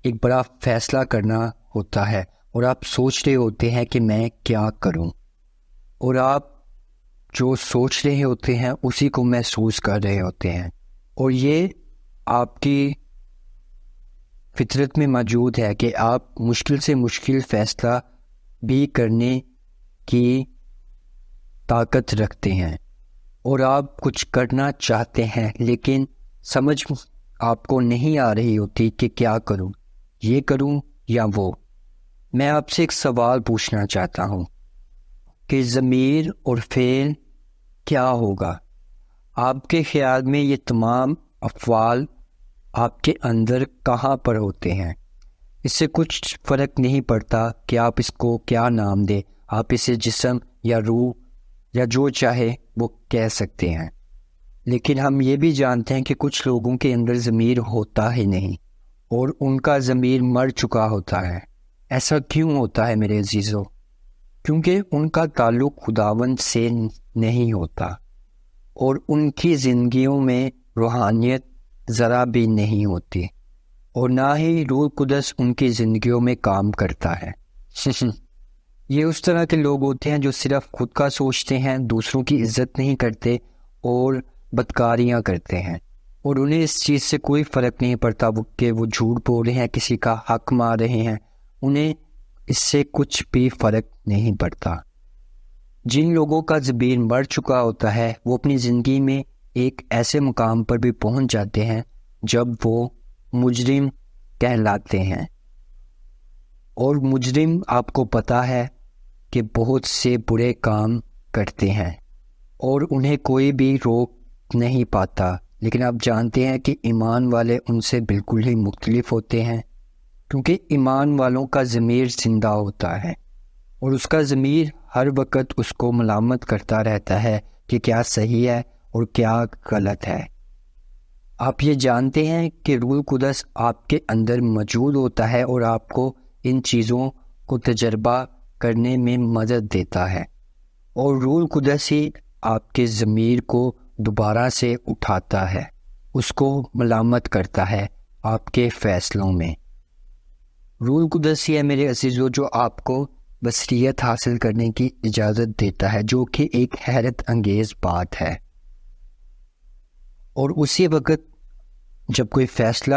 ایک بڑا فیصلہ کرنا ہوتا ہے اور آپ سوچ رہے ہوتے ہیں کہ میں کیا کروں، اور آپ جو سوچ رہے ہوتے ہیں اسی کو محسوس کر رہے ہوتے ہیں، اور یہ آپ کی فطرت میں موجود ہے کہ آپ مشکل سے مشکل فیصلہ بھی کرنے کی طاقت رکھتے ہیں، اور آپ کچھ کرنا چاہتے ہیں لیکن سمجھ آپ کو نہیں آ رہی ہوتی کہ کیا کروں، یہ کروں یا وہ۔ میں آپ سے ایک سوال پوچھنا چاہتا ہوں کہ ضمیر اور فعل کیا ہوگا؟ آپ کے خیال میں یہ تمام افعال آپ کے اندر کہاں پر ہوتے ہیں؟ اس سے کچھ فرق نہیں پڑتا کہ آپ اس کو کیا نام دیں، آپ اسے جسم یا روح یا جو چاہے وہ کہہ سکتے ہیں، لیکن ہم یہ بھی جانتے ہیں کہ کچھ لوگوں کے اندر ضمیر ہوتا ہی نہیں اور ان کا ضمیر مر چکا ہوتا ہے۔ ایسا کیوں ہوتا ہے میرے عزیزو؟ کیونکہ ان کا تعلق خداوند سے نہیں ہوتا، اور ان کی زندگیوں میں روحانیت ذرا بھی نہیں ہوتی، اور نہ ہی روح القدس ان کی زندگیوں میں کام کرتا ہے۔ یہ اس طرح کے لوگ ہوتے ہیں جو صرف خود کا سوچتے ہیں، دوسروں کی عزت نہیں کرتے اور بدکاریاں کرتے ہیں، اور انہیں اس چیز سے کوئی فرق نہیں پڑتا کہ وہ جھوٹ بول رہے ہیں، کسی کا حق مار رہے ہیں، انہیں اس سے کچھ بھی فرق نہیں پڑتا۔ جن لوگوں کا ضمیر مر چکا ہوتا ہے وہ اپنی زندگی میں ایک ایسے مقام پر بھی پہنچ جاتے ہیں جب وہ مجرم کہلاتے ہیں، اور مجرم آپ کو پتہ ہے کہ بہت سے برے کام کرتے ہیں اور انہیں کوئی بھی روک نہیں پاتا، لیکن آپ جانتے ہیں کہ ایمان والے ان سے بالکل ہی مختلف ہوتے ہیں، کیونکہ ایمان والوں کا ضمیر زندہ ہوتا ہے، اور اس کا ضمیر ہر وقت اس کو ملامت کرتا رہتا ہے کہ کیا صحیح ہے اور کیا غلط ہے۔ آپ یہ جانتے ہیں کہ روح القدس آپ کے اندر موجود ہوتا ہے اور آپ کو ان چیزوں کو تجربہ کرنے میں مدد دیتا ہے، اور روح القدس ہی آپ کے ضمیر کو دوبارہ سے اٹھاتا ہے اس کو ملامت کرتا ہے آپ کے فیصلوں میں۔ روح القدس ہی ہے میرے عزیزو جو آپ کو بصیرت حاصل کرنے کی اجازت دیتا ہے، جو کہ ایک حیرت انگیز بات ہے۔ اور اسی وقت جب کوئی فیصلہ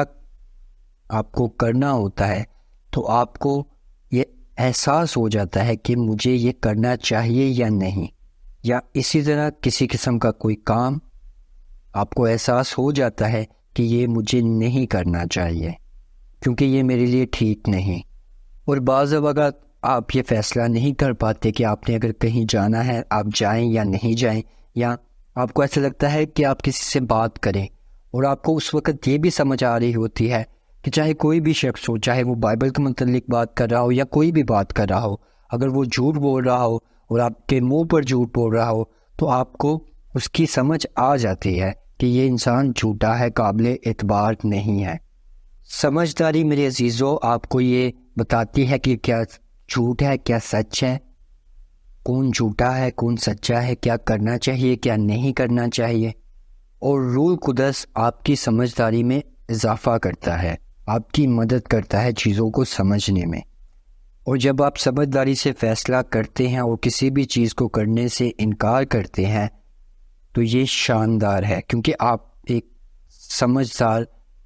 آپ کو کرنا ہوتا ہے تو آپ کو یہ احساس ہو جاتا ہے کہ مجھے یہ کرنا چاہیے یا نہیں، یا اسی طرح کسی قسم کا کوئی کام آپ کو احساس ہو جاتا ہے کہ یہ مجھے نہیں کرنا چاہیے کیونکہ یہ میرے لیے ٹھیک نہیں۔ اور بعض اوقات آپ یہ فیصلہ نہیں کر پاتے کہ آپ نے اگر کہیں جانا ہے آپ جائیں یا نہیں جائیں، یا آپ کو ایسا لگتا ہے کہ آپ کسی سے بات کریں اور آپ کو اس وقت یہ بھی سمجھ آ رہی ہوتی ہے کہ چاہے کوئی بھی شخص ہو، چاہے وہ بائبل کے متعلق بات کر رہا ہو یا کوئی بھی بات کر رہا ہو، اگر وہ جھوٹ بول رہا ہو اور آپ کے منہ پر جھوٹ بول رہا ہو تو آپ کو اس کی سمجھ آ جاتی ہے کہ یہ انسان جھوٹا ہے، قابل اعتبار نہیں ہے۔ سمجھداری میرے عزیزو آپ کو یہ بتاتی ہے کہ کیا جھوٹ ہے، کیا سچ ہے، کون جھوٹا ہے، کون سچا ہے، کیا کرنا چاہیے، کیا نہیں کرنا چاہیے۔ اور روح القدس آپ کی سمجھداری میں اضافہ کرتا ہے، آپ کی مدد کرتا ہے چیزوں کو سمجھنے میں۔ اور جب آپ سمجھداری سے فیصلہ کرتے ہیں اور کسی بھی چیز کو کرنے سے انکار کرتے ہیں تو یہ شاندار ہے، کیونکہ آپ ایک سمجھدار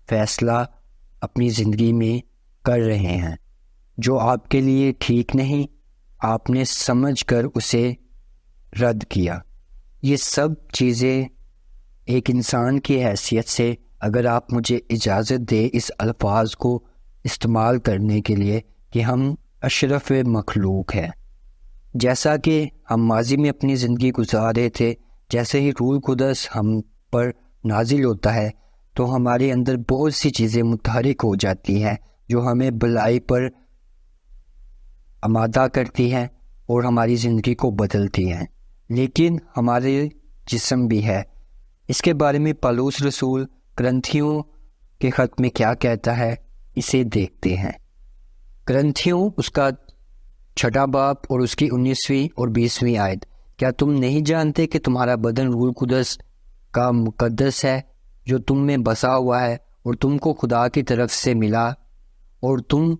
فیصلہ اپنی زندگی میں کر رہے ہیں۔ جو آپ کے لیے ٹھیک نہیں، آپ نے سمجھ کر اسے رد کیا۔ یہ سب چیزیں ایک انسان کی حیثیت سے، اگر آپ مجھے اجازت دیں اس الفاظ کو استعمال کرنے کے لیے، کہ ہم اشرف مخلوق ہیں۔ جیسا کہ ہم ماضی میں اپنی زندگی گزارے تھے، جیسے ہی روح القدس ہم پر نازل ہوتا ہے تو ہمارے اندر بہت سی چیزیں متحرک ہو جاتی ہیں جو ہمیں بھلائی پر آمادہ کرتی ہیں اور ہماری زندگی کو بدلتی ہیں۔ لیکن ہمارے جسم بھی ہے، اس کے بارے میں پالوس رسول کرنتھیوں کے خط میں کیا کہتا ہے، اسے دیکھتے ہیں۔ کرنتھیوں اس کا 6 باب اور اس کی 19ویں اور 20ویں آیت۔ کیا تم نہیں جانتے کہ تمہارا بدن روح القدس کا مقدس ہے جو تم میں بسا ہوا ہے اور تم کو خدا کی طرف سے ملا، اور تم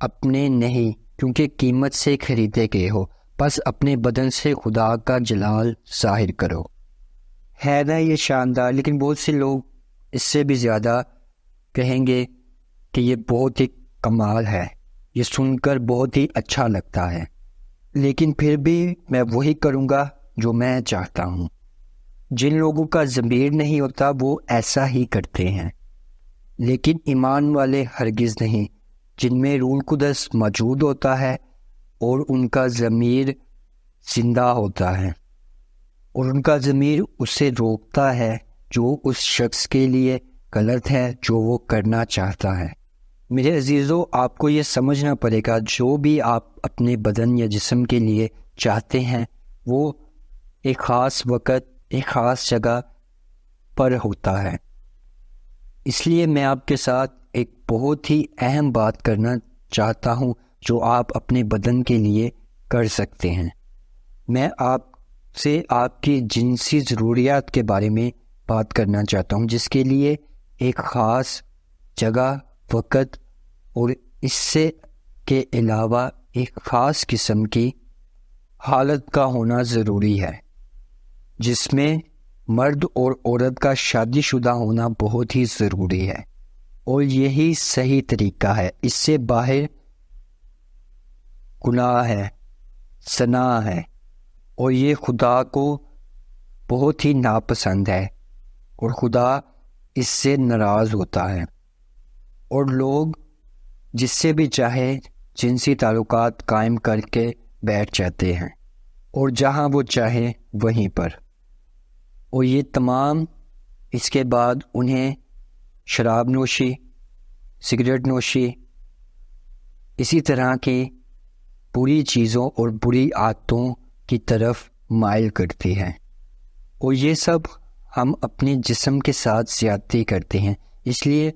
اپنے نہیں کیونکہ قیمت سے خریدے گئے ہو، پس اپنے بدن سے خدا کا جلال ظاہر کرو۔ ہے نا یہ شاندار؟ لیکن بہت سے لوگ اس سے بھی زیادہ کہیں گے کہ یہ بہت ہی کمال ہے، یہ سن کر بہت ہی اچھا لگتا ہے، لیکن پھر بھی میں وہی کروں گا جو میں چاہتا ہوں۔ جن لوگوں کا ضمیر نہیں ہوتا وہ ایسا ہی کرتے ہیں، لیکن ایمان والے ہرگز نہیں، جن میں روح القدس موجود ہوتا ہے اور ان کا ضمیر زندہ ہوتا ہے، اور ان کا ضمیر اسے روکتا ہے جو اس شخص کے لیے غلط ہے جو وہ کرنا چاہتا ہے۔ میرے عزیزو، آپ کو یہ سمجھنا پڑے گا جو بھی آپ اپنے بدن یا جسم کے لیے چاہتے ہیں وہ ایک خاص وقت، ایک خاص جگہ پر ہوتا ہے۔ اس لیے میں آپ کے ساتھ ایک بہت ہی اہم بات کرنا چاہتا ہوں جو آپ اپنے بدن کے لیے کر سکتے ہیں۔ میں آپ سے آپ کی جنسی ضروریات کے بارے میں بات کرنا چاہتا ہوں، جس کے لیے ایک خاص جگہ، وقت اور اس سے کے علاوہ ایک خاص قسم کی حالت کا ہونا ضروری ہے، جس میں مرد اور عورت کا شادی شدہ ہونا بہت ہی ضروری ہے، اور یہی صحیح طریقہ ہے۔ اس سے باہر گناہ ہے، زنا ہے، اور یہ خدا کو بہت ہی ناپسند ہے، اور خدا اس سے ناراض ہوتا ہے، اور لوگ جس سے بھی چاہے جنسی تعلقات قائم کر کے بیٹھ جاتے ہیں، اور جہاں وہ چاہے وہیں پر، اور یہ تمام اس کے بعد انہیں شراب نوشی، سگریٹ نوشی، اسی طرح کی بری چیزوں اور بری عادتوں کی طرف مائل کرتی ہے، اور یہ سب ہم اپنے جسم کے ساتھ زیادتی کرتے ہیں۔ اس لیے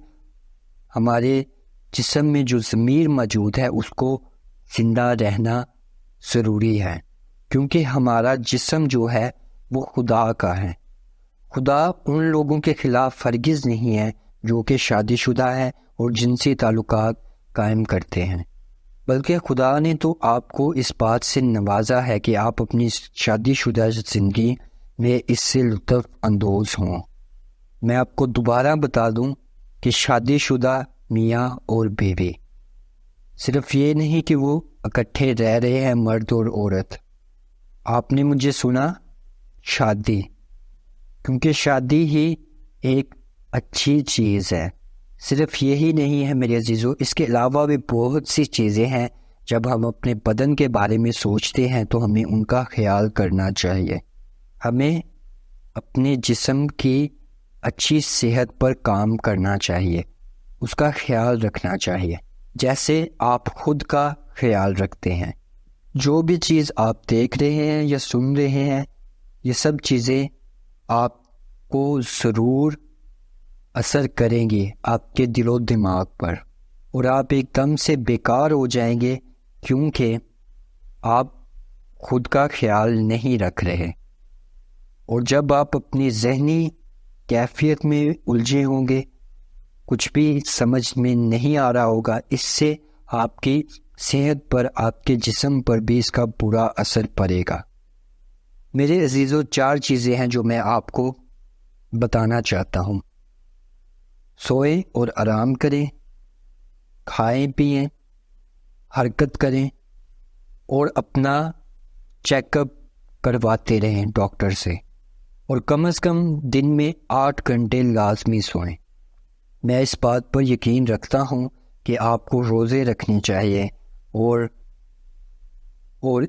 ہمارے جسم میں جو ضمیر موجود ہے اس کو زندہ رہنا ضروری ہے، کیونکہ ہمارا جسم جو ہے وہ خدا کا ہے، خدا ان لوگوں کے خلاف ہرگز نہیں ہے جو کہ شادی شدہ ہیں اور جنسی تعلقات قائم کرتے ہیں، بلکہ خدا نے تو آپ کو اس بات سے نوازا ہے کہ آپ اپنی شادی شدہ زندگی میں اس سے لطف اندوز ہوں۔ میں آپ کو دوبارہ بتا دوں کہ شادی شدہ میاں اور بیوی صرف یہ نہیں کہ وہ اکٹھے رہ رہے ہیں، مرد اور عورت۔ آپ نے مجھے سنا، شادی، کیونکہ شادی ہی ایک اچھی چیز ہے۔ صرف یہی نہیں ہے میرے عزیزو، اس کے علاوہ بھی بہت سی چیزیں ہیں۔ جب ہم اپنے بدن کے بارے میں سوچتے ہیں تو ہمیں ان کا خیال کرنا چاہیے۔ ہمیں اپنے جسم کی اچھی صحت پر کام کرنا چاہیے، اس کا خیال رکھنا چاہیے جیسے آپ خود کا خیال رکھتے ہیں۔ جو بھی چیز آپ دیکھ رہے ہیں یا سن رہے ہیں، یہ سب چیزیں آپ کو ضرور اثر کریں گی آپ کے دل و دماغ پر، اور آپ ایک دم سے بیکار ہو جائیں گے کیونکہ آپ خود کا خیال نہیں رکھ رہے۔ اور جب آپ اپنی ذہنی کیفیت میں الجھے ہوں گے، کچھ بھی سمجھ میں نہیں آ رہا ہوگا، اس سے آپ کی صحت پر، آپ کے جسم پر بھی اس کا برا اثر پڑے گا۔ میرے عزیزو، 4 چیزیں ہیں جو میں آپ کو بتانا چاہتا ہوں۔ سوئیں اور آرام کریں، کھائیں پئیں، حرکت کریں، اور اپنا چیک اپ کرواتے رہیں ڈاکٹر سے، اور کم از کم دن میں 8 گھنٹے لازمی سوئیں۔ میں اس بات پر یقین رکھتا ہوں کہ آپ کو روزے رکھنے چاہیے اور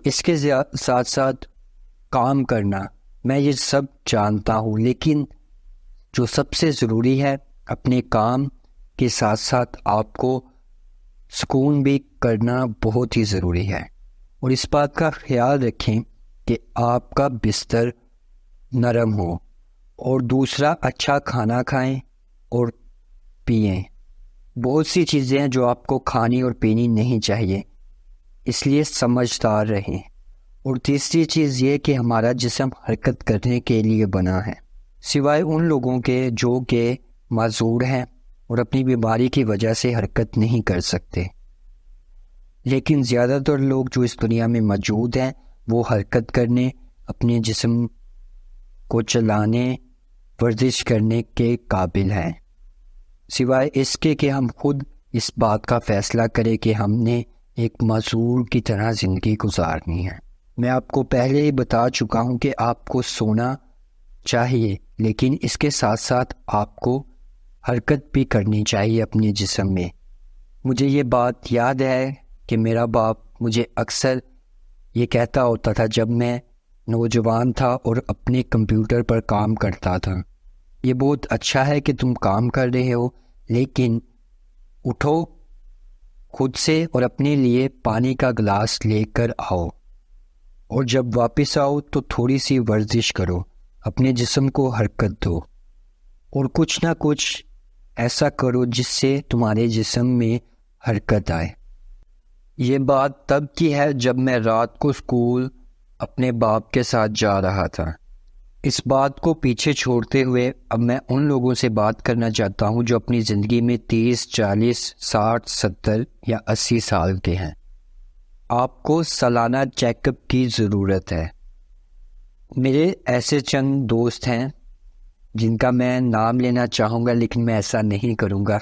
اس کے ساتھ ساتھ کام کرنا، میں یہ سب جانتا ہوں، لیکن جو سب سے ضروری ہے، اپنے کام کے ساتھ ساتھ آپ کو سکون بھی کرنا بہت ہی ضروری ہے۔ اور اس بات کا خیال رکھیں کہ آپ کا بستر نرم ہو، اور دوسرا اچھا کھانا کھائیں اور پئیں۔ بہت سی چیزیں ہیں جو آپ کو کھانی اور پینی نہیں چاہیے، اس لیے سمجھدار رہیں۔ اور تیسری چیز یہ کہ ہمارا جسم حرکت کرنے کے لیے بنا ہے، سوائے ان لوگوں کے جو کہ معذور ہیں اور اپنی بیماری کی وجہ سے حرکت نہیں کر سکتے، لیکن زیادہ تر لوگ جو اس دنیا میں موجود ہیں وہ حرکت کرنے، اپنے جسم کو چلانے، ورزش کرنے کے قابل ہیں، سوائے اس کے کہ ہم خود اس بات کا فیصلہ کریں کہ ہم نے ایک معذور کی طرح زندگی گزارنی ہے۔ میں آپ کو پہلے ہی بتا چکا ہوں کہ آپ کو سونا چاہیے، لیکن اس کے ساتھ ساتھ آپ کو حرکت بھی کرنی چاہیے اپنے جسم میں۔ مجھے یہ بات یاد ہے کہ میرا باپ مجھے اکثر یہ کہتا ہوتا تھا جب میں نوجوان تھا اور اپنے کمپیوٹر پر کام کرتا تھا، یہ بہت اچھا ہے کہ تم کام کر رہے ہو، لیکن اٹھو خود سے اور اپنے لیے پانی کا گلاس لے کر آؤ، اور جب واپس آؤ تو تھوڑی سی ورزش کرو، اپنے جسم کو حرکت دو، اور کچھ نہ کچھ ایسا کرو جس سے تمہارے جسم میں حرکت آئے۔ یہ بات تب کی ہے جب میں رات کو اسکول اپنے باپ کے ساتھ جا رہا تھا۔ اس بات کو پیچھے چھوڑتے ہوئے اب میں ان لوگوں سے بات کرنا چاہتا ہوں جو اپنی زندگی میں 30، 40، 60، 70 یا 80 سال کے ہیں۔ آپ کو سالانہ چیک اپ کی ضرورت ہے۔ میرے ایسے چند دوست ہیں جن کا میں نام لینا چاہوں گا، لیکن میں ایسا نہیں کروں گا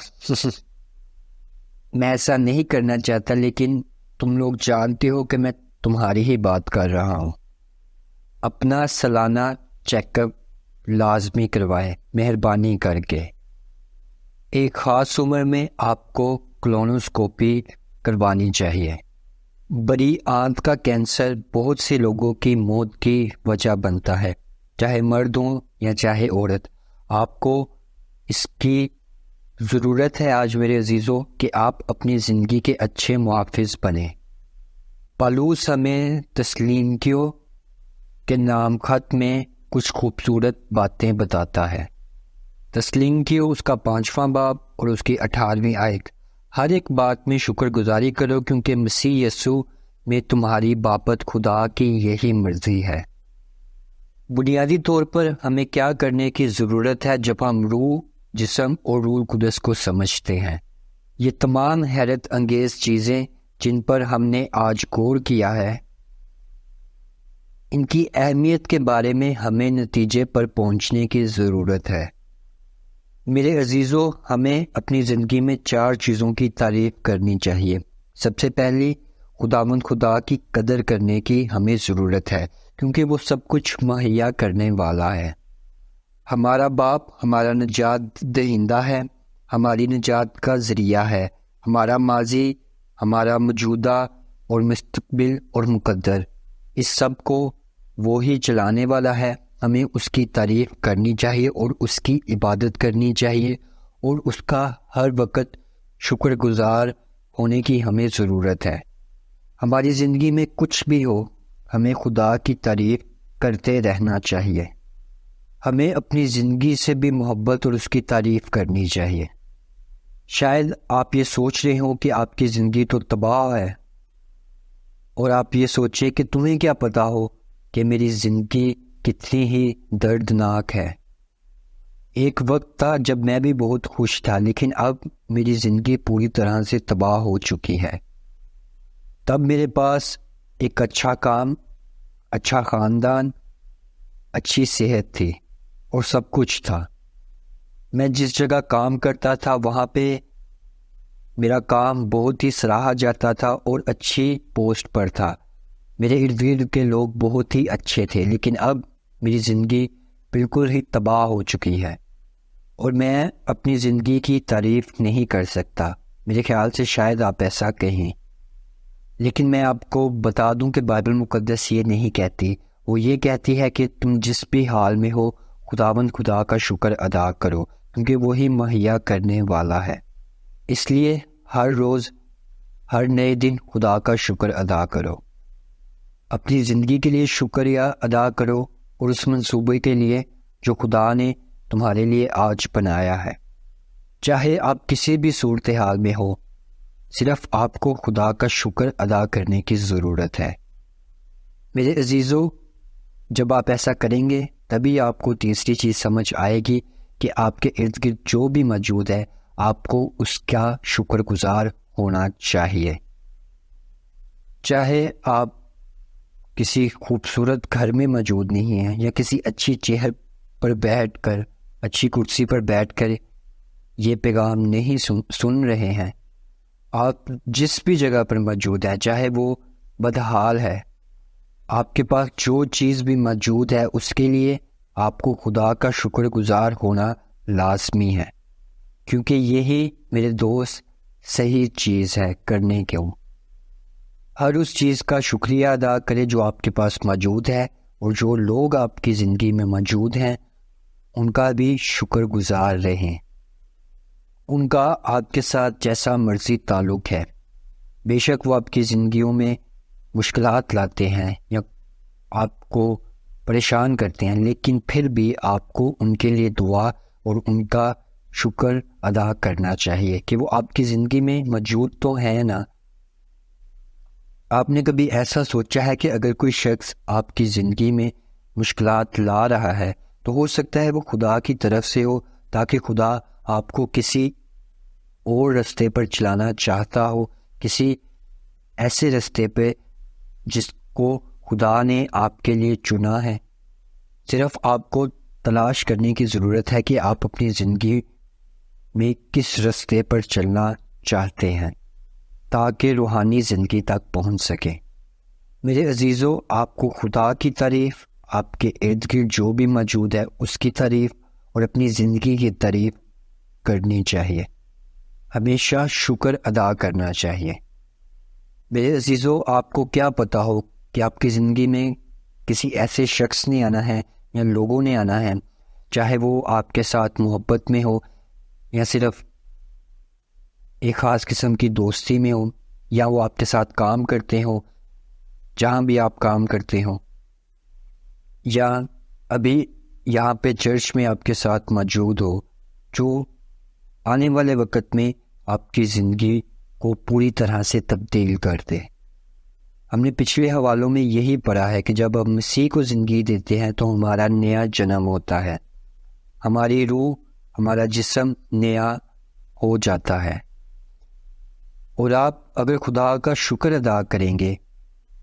میں ایسا نہیں کرنا چاہتا، لیکن تم لوگ جانتے ہو کہ میں تمہاری ہی بات کر رہا ہوں۔ اپنا سالانہ چیک اپ لازمی کروائیں مہربانی کر کے۔ ایک خاص عمر میں آپ کو کولونوسکوپی کروانی چاہیے۔ بڑی آنت کا کینسر بہت سے لوگوں کی موت کی وجہ بنتا ہے، چاہے مرد ہوں یا چاہے عورت۔ آپ کو اس کی ضرورت ہے آج میرے عزیزوں کہ آپ اپنی زندگی کے اچھے محافظ بنیں۔ پالوس ہمیں تسلینکیو کے نام خط میں کچھ خوبصورت باتیں بتاتا ہے۔ تسلینکیو اس کا 5واں باب اور اس کی 18ویں آیت۔ ہر ایک بات میں شکر گزاری کرو کیونکہ مسیح یسوع میں تمہاری بابت خدا کی یہی مرضی ہے۔ بنیادی طور پر ہمیں کیا کرنے کی ضرورت ہے جب ہم روح، جسم اور روح القدس کو سمجھتے ہیں؟ یہ تمام حیرت انگیز چیزیں جن پر ہم نے آج غور کیا ہے، ان کی اہمیت کے بارے میں ہمیں نتیجے پر پہنچنے کی ضرورت ہے۔ میرے عزیزو، ہمیں اپنی زندگی میں 4 چیزوں کی تعریف کرنی چاہیے۔ سب سے پہلی، خداوند خدا کی قدر کرنے کی ہمیں ضرورت ہے، کیونکہ وہ سب کچھ مہیا کرنے والا ہے۔ ہمارا باپ ہمارا نجات دہندہ ہے، ہماری نجات کا ذریعہ ہے۔ ہمارا ماضی، ہمارا موجودہ اور مستقبل اور مقدر، اس سب کو وہی چلانے والا ہے۔ ہمیں اس کی تعریف کرنی چاہیے اور اس کی عبادت کرنی چاہیے، اور اس کا ہر وقت شکر گزار ہونے کی ہمیں ضرورت ہے۔ ہماری زندگی میں کچھ بھی ہو، ہمیں خدا کی تعریف کرتے رہنا چاہیے۔ ہمیں اپنی زندگی سے بھی محبت اور اس کی تعریف کرنی چاہیے۔ شاید آپ یہ سوچ رہے ہوں کہ آپ کی زندگی تو تباہ ہے، اور آپ یہ سوچیں کہ تمہیں کیا پتا ہو کہ میری زندگی کتنی ہی دردناک ہے۔ ایک وقت تھا جب میں بھی بہت خوش تھا، لیکن اب میری زندگی پوری طرح سے تباہ ہو چکی ہے۔ تب میرے پاس ایک اچھا کام، اچھا خاندان، اچھی صحت تھی اور سب کچھ تھا۔ میں جس جگہ کام کرتا تھا وہاں پہ میرا کام بہت ہی سراہا جاتا تھا اور اچھی پوسٹ پر تھا۔ میرے ارد گرد کے لوگ بہت ہی اچھے تھے، لیکن اب میری زندگی بالکل ہی تباہ ہو چکی ہے، اور میں اپنی زندگی کی تعریف نہیں کر سکتا۔ میرے خیال سے شاید آپ ایسا کہیں، لیکن میں آپ کو بتا دوں کہ بائبل مقدس یہ نہیں کہتی۔ وہ یہ کہتی ہے کہ تم جس بھی حال میں ہو، خداوند خدا کا شکر ادا کرو، کیونکہ وہی مہیا کرنے والا ہے۔ اس لیے ہر روز، ہر نئے دن خدا کا شکر ادا کرو۔ اپنی زندگی کے لیے شکریہ ادا کرو، اور اس منصوبے کے لیے جو خدا نے تمہارے لیے آج بنایا ہے۔ چاہے آپ کسی بھی صورتحال میں ہو، صرف آپ کو خدا کا شکر ادا کرنے کی ضرورت ہے۔ میرے عزیزو، جب آپ ایسا کریں گے تبھی آپ کو تیسری چیز سمجھ آئے گی کہ آپ کے ارد گرد جو بھی موجود ہے، آپ کو اس کا شکر گزار ہونا چاہیے۔ چاہے آپ کسی خوبصورت گھر میں موجود نہیں ہیں، یا کسی اچھی چیئر پر بیٹھ کر، اچھی کرسی پر بیٹھ کر یہ پیغام نہیں سن رہے ہیں، آپ جس بھی جگہ پر موجود ہے، چاہے وہ بدحال ہے، آپ کے پاس جو چیز بھی موجود ہے اس کے لیے آپ کو خدا کا شکر گزار ہونا لازمی ہے، کیونکہ یہی میرے دوست صحیح چیز ہے کرنے کیوں۔ ہر اس چیز کا شکریہ ادا کرے جو آپ کے پاس موجود ہے، اور جو لوگ آپ کی زندگی میں موجود ہیں ان کا بھی شکر گزار رہیں۔ ان کا آپ کے ساتھ جیسا مرضی تعلق ہے، بے شک وہ آپ کی زندگیوں میں مشکلات لاتے ہیں یا آپ کو پریشان کرتے ہیں، لیکن پھر بھی آپ کو ان کے لیے دعا اور ان کا شکر ادا کرنا چاہیے کہ وہ آپ کی زندگی میں موجود تو ہیں نا۔ آپ نے کبھی ایسا سوچا ہے کہ اگر کوئی شخص آپ کی زندگی میں مشکلات لا رہا ہے تو ہو سکتا ہے وہ خدا کی طرف سے ہو، تاکہ خدا آپ کو کسی اور رستے پر چلانا چاہتا ہو، کسی ایسے رستے پہ جس کو خدا نے آپ کے لیے چنا ہے۔ صرف آپ کو تلاش کرنے کی ضرورت ہے کہ آپ اپنی زندگی میں کس رستے پر چلنا چاہتے ہیں تاکہ روحانی زندگی تک پہنچ سکیں۔ میرے عزیزو، آپ کو خدا کی تعریف، آپ کے ارد گرد جو بھی موجود ہے اس کی تعریف اور اپنی زندگی کی تعریف کرنی چاہیے۔ ہمیشہ شکر ادا کرنا چاہیے۔ میرے عزیزو، آپ کو کیا پتا ہو کہ آپ کی زندگی میں کسی ایسے شخص نے آنا ہے یا لوگوں نے آنا ہے، چاہے وہ آپ کے ساتھ محبت میں ہو یا صرف ایک خاص قسم کی دوستی میں ہو، یا وہ آپ کے ساتھ کام کرتے ہوں، جہاں بھی آپ کام کرتے ہوں، یا ابھی یہاں پہ چرچ میں آپ کے ساتھ موجود ہو، جو آنے والے وقت میں آپ کی زندگی کو پوری طرح سے تبدیل کر دے۔ ہم نے پچھلے حوالوں میں یہی پڑھا ہے کہ جب ہم مسیح کو زندگی دیتے ہیں تو ہمارا نیا جنم ہوتا ہے، ہماری روح، ہمارا جسم نیا ہو جاتا ہے۔ اور آپ اگر خدا کا شکر ادا کریں گے،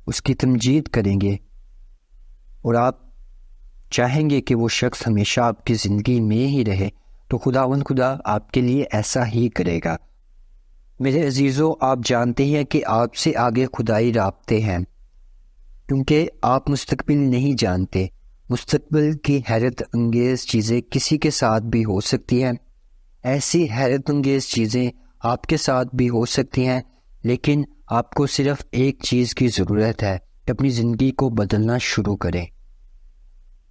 اس کی تمجید کریں گے، اور آپ چاہیں گے کہ وہ شخص ہمیشہ آپ کی زندگی میں ہی رہے، تو خدا آپ کے لیے ایسا ہی کرے گا۔ میرے عزیزو، آپ جانتے ہیں کہ آپ سے آگے خدائی رابطے ہیں، کیونکہ آپ مستقبل نہیں جانتے۔ مستقبل کی حیرت انگیز چیزیں کسی کے ساتھ بھی ہو سکتی ہیں، ایسی حیرت انگیز چیزیں آپ کے ساتھ بھی ہو سکتی ہیں، لیکن آپ کو صرف ایک چیز کی ضرورت ہے کہ اپنی زندگی کو بدلنا شروع کریں،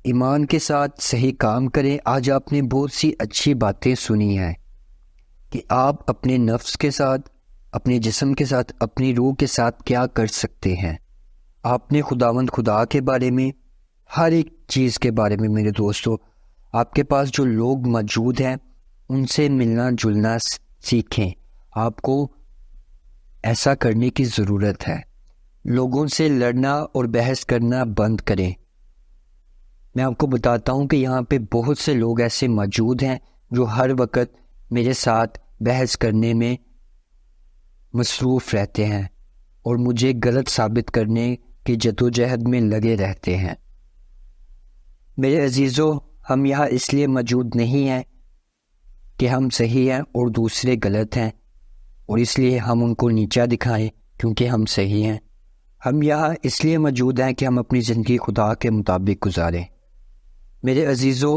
ایمان کے ساتھ صحیح کام کریں۔ آج آپ نے بہت سی اچھی باتیں سنی ہیں کہ آپ اپنے نفس کے ساتھ، اپنے جسم کے ساتھ، اپنی روح کے ساتھ کیا کر سکتے ہیں۔ آپ نے خدا کے بارے میں، ہر ایک چیز کے بارے میں، میرے دوستو، آپ کے پاس جو لوگ موجود ہیں ان سے ملنا جلنا سیکھیں۔ آپ کو ایسا کرنے کی ضرورت ہے۔ لوگوں سے لڑنا اور بحث کرنا بند کریں۔ میں آپ کو بتاتا ہوں کہ یہاں پہ بہت سے لوگ ایسے موجود ہیں جو ہر وقت میرے ساتھ بحث کرنے میں مصروف رہتے ہیں اور مجھے غلط ثابت کرنے کی جدوجہد میں لگے رہتے ہیں۔ میرے عزیزو، ہم یہاں اس لیے موجود نہیں ہیں کہ ہم صحیح ہیں اور دوسرے غلط ہیں، اور اس لیے ہم ان کو نیچا دکھائیں کیونکہ ہم صحیح ہیں۔ ہم یہاں اس لیے موجود ہیں کہ ہم اپنی زندگی خدا کے مطابق گزاریں۔ میرے عزیزو،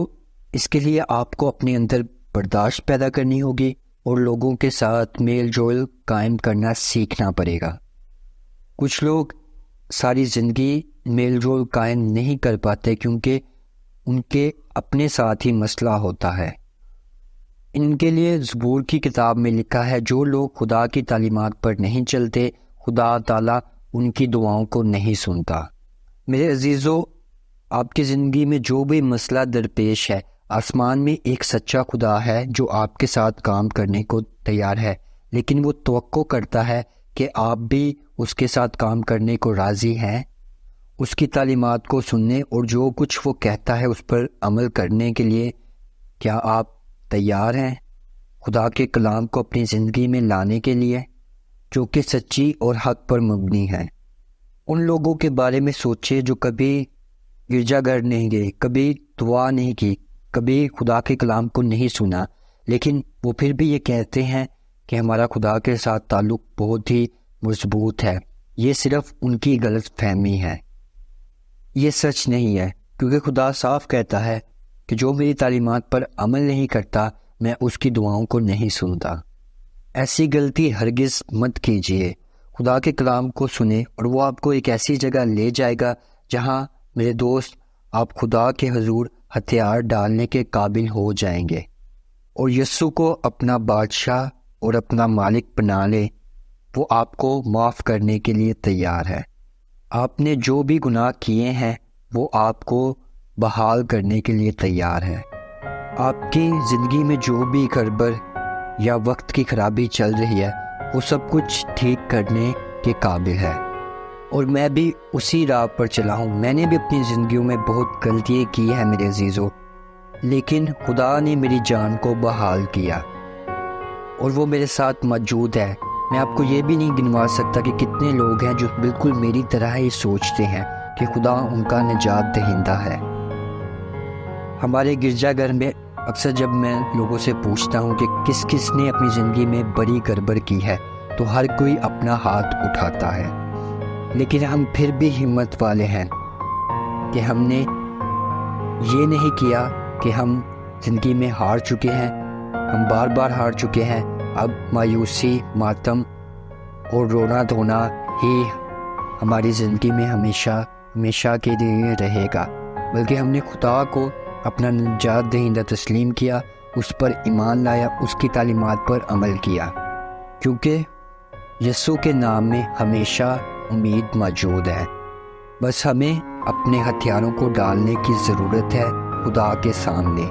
اس کے لیے آپ کو اپنے اندر برداشت پیدا کرنی ہوگی اور لوگوں کے ساتھ میل جول قائم کرنا سیکھنا پڑے گا۔ کچھ لوگ ساری زندگی میل جول قائم نہیں کر پاتے کیونکہ ان کے اپنے ساتھ ہی مسئلہ ہوتا ہے۔ ان کے لیے زبور کی کتاب میں لکھا ہے، جو لوگ خدا کی تعلیمات پر نہیں چلتے، خدا تعالیٰ ان کی دعاؤں کو نہیں سنتا۔ میرے عزیزو، آپ کی زندگی میں جو بھی مسئلہ درپیش ہے، آسمان میں ایک سچا خدا ہے جو آپ کے ساتھ کام کرنے کو تیار ہے، لیکن وہ توقع کرتا ہے کہ آپ بھی اس کے ساتھ کام کرنے کو راضی ہیں، اس کی تعلیمات کو سننے اور جو کچھ وہ کہتا ہے اس پر عمل کرنے کے لیے۔ کیا آپ تیار ہیں خدا کے کلام کو اپنی زندگی میں لانے کے لیے، جو کہ سچی اور حق پر مبنی ہے؟ ان لوگوں کے بارے میں سوچے جو کبھی گرجا گھر نہیں گئے، کبھی دعا نہیں کی، کبھی خدا کے کلام کو نہیں سنا، لیکن وہ پھر بھی یہ کہتے ہیں کہ ہمارا خدا کے ساتھ تعلق بہت ہی مضبوط ہے۔ یہ صرف ان کی غلط فہمی ہے، یہ سچ نہیں ہے، کیونکہ خدا صاف کہتا ہے کہ جو میری تعلیمات پر عمل نہیں کرتا، میں اس کی دعاؤں کو نہیں سنتا۔ ایسی غلطی ہرگز مت کیجیے۔ خدا کے کلام کو سنیں اور وہ آپ کو ایک ایسی جگہ لے جائے گا جہاں میرے دوست آپ خدا کے حضور ہتھیار ڈالنے کے قابل ہو جائیں گے اور یسوع کو اپنا بادشاہ اور اپنا مالک بنا لیں۔ وہ آپ کو معاف کرنے کے لیے تیار ہے۔ آپ نے جو بھی گناہ کیے ہیں وہ آپ کو بحال کرنے کے لیے تیار ہے۔ آپ کی زندگی میں جو بھی گڑبڑ یا وقت کی خرابی چل رہی ہے، وہ سب کچھ ٹھیک کرنے کے قابل ہے، اور میں بھی اسی راہ پر چلا ہوں۔ میں نے بھی اپنی زندگیوں میں بہت غلطیاں کی ہیں میرے عزیزو، لیکن خدا نے میری جان کو بحال کیا اور وہ میرے ساتھ موجود ہے۔ میں آپ کو یہ بھی نہیں گنوا سکتا کہ کتنے لوگ ہیں جو بالکل میری طرح ہی سوچتے ہیں کہ خدا ان کا نجات دہندہ ہے۔ ہمارے گرجا گھر میں اکثر جب میں لوگوں سے پوچھتا ہوں کہ کس کس نے اپنی زندگی میں بڑی گڑبڑ کی ہے، تو ہر کوئی اپنا ہاتھ اٹھاتا ہے، لیکن ہم پھر بھی ہمت والے ہیں کہ ہم نے یہ نہیں کیا کہ ہم زندگی میں ہار چکے ہیں، ہم بار بار ہار چکے ہیں، اب مایوسی، ماتم اور رونا دھونا ہی ہماری زندگی میں ہمیشہ کے لیے رہے گا، بلکہ ہم نے خدا کو اپنا نجات دہندہ تسلیم کیا، اس پر ایمان لایا، اس کی تعلیمات پر عمل کیا، کیونکہ یسوع کے نام میں ہمیشہ امید موجود ہے۔ بس ہمیں اپنے ہتھیاروں کو ڈالنے کی ضرورت ہے خدا کے سامنے،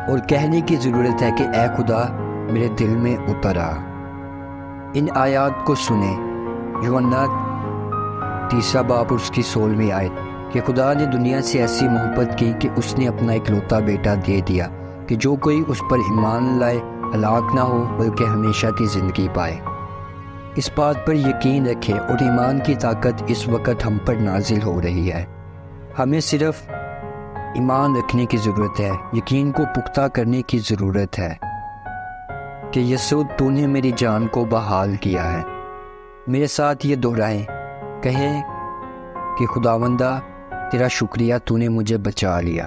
اور کہنے کی ضرورت ہے کہ اے خدا میرے دل میں اتر آ۔ ان آیات کو سنیں، یوحنا تیسرا باب اور اس کی 16ویں آیت کہ خدا نے دنیا سے ایسی محبت کی کہ اس نے اپنا اکلوتا بیٹا دے دیا کہ جو کوئی اس پر ایمان لائے ہلاک نہ ہو بلکہ ہمیشہ کی زندگی پائے۔ اس بات پر یقین رکھیں اور ایمان کی طاقت اس وقت ہم پر نازل ہو رہی ہے۔ ہمیں صرف ایمان رکھنے کی ضرورت ہے، یقین کو پختہ کرنے کی ضرورت ہے کہ یسوع تو نے میری جان کو بحال کیا ہے۔ میرے ساتھ یہ دہرائیں، کہیں کہ خداوندہ تیرا شکریہ تو نے مجھے بچا لیا۔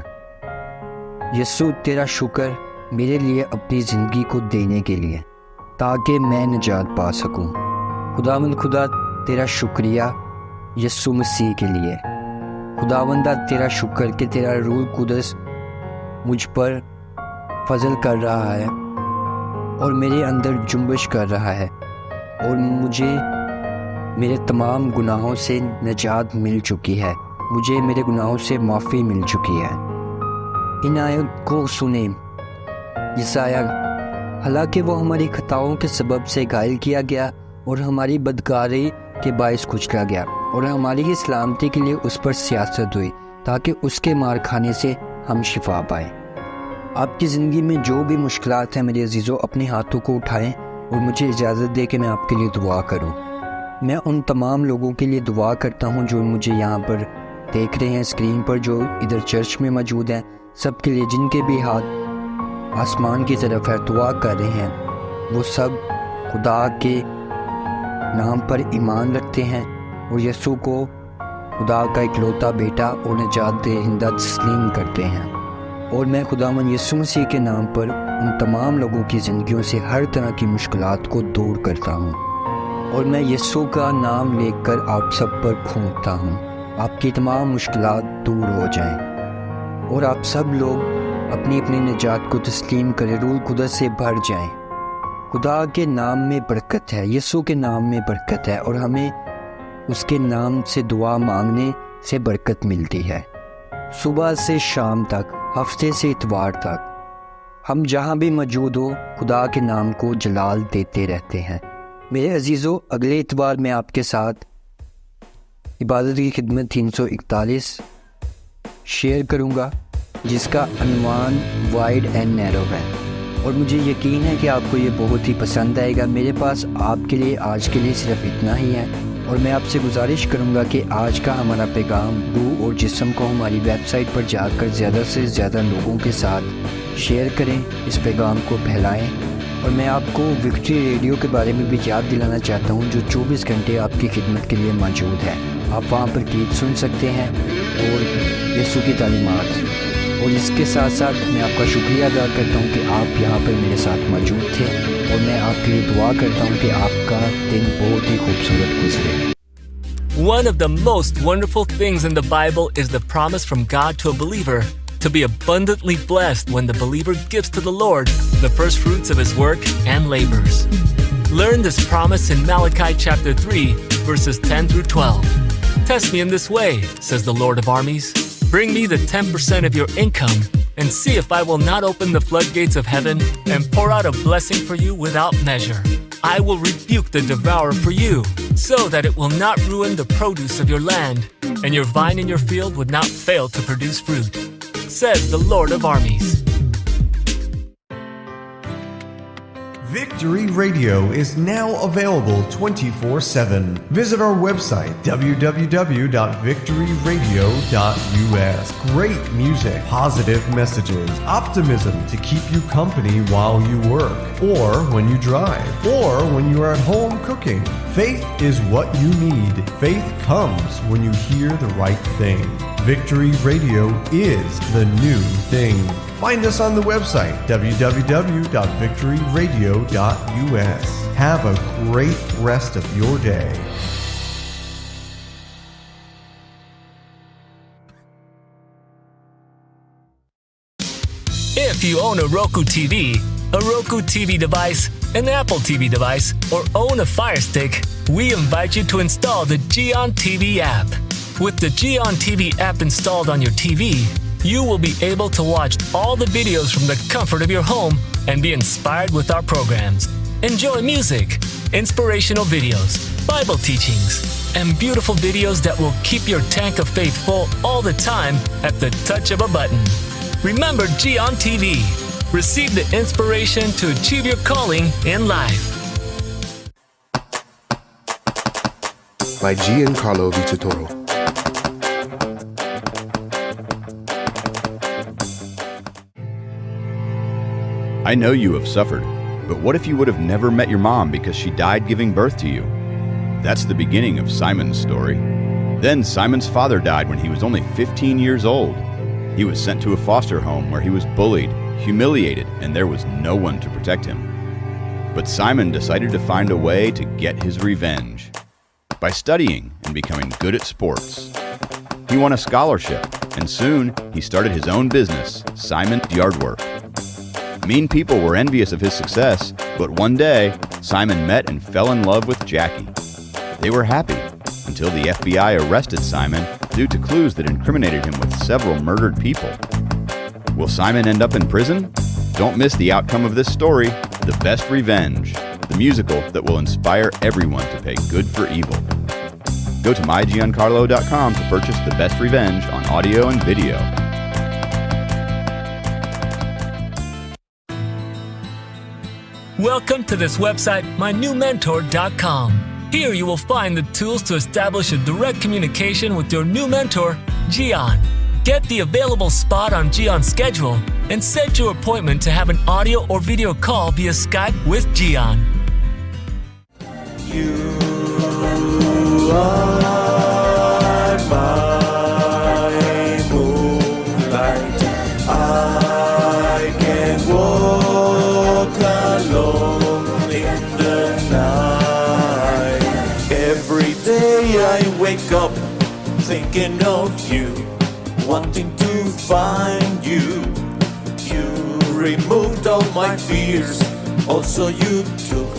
یسوع تیرا شکر میرے لیے اپنی زندگی کو دینے کے لیے تاکہ میں نجات پا سکوں۔ خداوند خدا تیرا شکریہ یسوع مسیح کے لیے۔ خداوندہ تیرا شکر کہ تیرا روح القدس مجھ پر فضل کر رہا ہے اور میرے اندر جنبش کر رہا ہے اور مجھے میرے تمام گناہوں سے نجات مل چکی ہے، مجھے میرے گناہوں سے معافی مل چکی ہے۔ ان آیات کو سنیں۔ یسایہ، حالانکہ وہ ہماری خطاؤں کے سبب سے گھائل کیا گیا اور ہماری بدکاری کے باعث کچلا گیا اور ہماری ہی سلامتی کے لیے اس پر سیاست ہوئی تاکہ اس کے مار کھانے سے ہم شفا پائیں۔ آپ کی زندگی میں جو بھی مشکلات ہیں میرے عزیزوں، اپنے ہاتھوں کو اٹھائیں اور مجھے اجازت دے کہ میں آپ کے لیے دعا کروں۔ میں ان تمام لوگوں کے لیے دعا کرتا ہوں جو مجھے یہاں پر دیکھ رہے ہیں اسکرین پر، جو ادھر چرچ میں موجود ہیں، سب کے لیے جن کے بھی ہاتھ آسمان کی طرف ہے دعا کر رہے ہیں، وہ سب خدا کے نام پر ایمان رکھتے ہیں اور یسوع کو خدا کا اکلوتا بیٹا اور نجات دہندہ تسلیم کرتے ہیں۔ اور میں خداوند یسوع مسیح کے نام پر ان تمام لوگوں کی زندگیوں سے ہر طرح کی مشکلات کو دور کرتا ہوں اور میں یسوع کا نام لے کر آپ سب پر پھونکتا ہوں، آپ کی تمام مشکلات دور ہو جائیں اور آپ سب لوگ اپنی اپنی نجات کو تسلیم کریں، روح القدس سے بھر جائیں۔ خدا کے نام میں برکت ہے، یسوع کے نام میں برکت ہے اور ہمیں اس کے نام سے دعا مانگنے سے برکت ملتی ہے۔ صبح سے شام تک، ہفتے سے اتوار تک ہم جہاں بھی موجود ہو خدا کے نام کو جلال دیتے رہتے ہیں۔ میرے عزیزوں، اگلے اتوار میں آپ کے ساتھ عبادت کی خدمت 341 شیئر کروں گا جس کا عنوان وائڈ اینڈ نیرو ہے، اور مجھے یقین ہے کہ آپ کو یہ بہت ہی پسند آئے گا۔ میرے پاس آپ کے لیے آج کے لیے صرف اتنا ہی ہے، اور میں آپ سے گزارش کروں گا کہ آج کا ہمارا پیغام روح اور جسم کو ہماری ویب سائٹ پر جا کر زیادہ سے زیادہ لوگوں کے ساتھ شیئر کریں، اس پیغام کو پھیلائیں۔ اور میں آپ کو وکٹری ریڈیو کے بارے میں بھی یاد دلانا چاہتا ہوں جو 24 گھنٹے آپ کی خدمت کے لیے موجود ہے۔ آپ وہاں پر گیت سن سکتے ہیں اور یسوع کی تعلیمات، اور اس کے ساتھ ساتھ میں آپ کا شکریہ ادا کرتا ہوں کہ آپ یہاں پر میرے ساتھ موجود تھے، اور میں آپ کے لیے دعا کرتا ہوں کہ آپ کا دن بہت ہی خوبصورت گزرے۔ One of the most wonderful things in the Bible is the promise from God to a believer to be abundantly blessed when the believer gives to the Lord the first fruits of his work and labors. Learn this promise in Malachi chapter 3, verses 10 through 12. Test me in this way, says the Lord of armies. Bring me the 10% of your income and see if I will not open the floodgates of heaven and pour out a blessing for you without measure. I will rebuke the devourer for you, so that it will not ruin the produce of your land, and your vine in your field would not fail to produce fruit, says the Lord of armies. Victory Radio is now available 24/7. Visit our website, www.victoryradio.us. Great music, positive messages, optimism to keep you company while you work, or when you drive, or when you are at home cooking. Faith is what you need. Faith comes when you hear the right thing. Victory Radio is the new thing. Find us on the website, www.victoryradio.us. Have a great rest of your day. If you own a Roku TV, a Roku TV device, an Apple TV device, or own a Fire Stick, we invite you to install the Gion TV app. With the Gion TV app installed on your TV, you will be able to watch all the videos from the comfort of your home and be inspired with our programs. Enjoy music, inspirational videos, Bible teachings, and beautiful videos that will keep your tank of faith full all the time at the touch of a button. Remember Gion TV. Receive the inspiration to achieve your calling in life. By Giancarlo Vitatoro. I know you have suffered, but what if you would have never met your mom because she died giving birth to you? That's the beginning of Simon's story. Then Simon's father died when he was only 15 years old. He was sent to a foster home where he was bullied, humiliated, and there was no one to protect him. But Simon decided to find a way to get his revenge by studying and becoming good at sports. He won a scholarship, and soon he started his own business, Simon's Yardwork. Mean people were envious of his success, but one day, Simon met and fell in love with Jackie. They were happy until the FBI arrested Simon due to clues that incriminated him with several murdered people. Will Simon end up in prison? Don't miss the outcome of this story, The Best Revenge, the musical that will inspire everyone to pay good for evil. Go to mygiancarlo.com to purchase The Best Revenge on audio and video. Welcome to this website, mynewmentor.com. Here you will find the tools to establish a direct communication with your new mentor, Gion. Get the available spot on Gion's schedule and set your appointment to have an audio or video call via Skype with Gion. You are my moonlight. I can walk alone in the night. Every day I wake up thinking of you, wanting to find you. You removed all my fears, also you took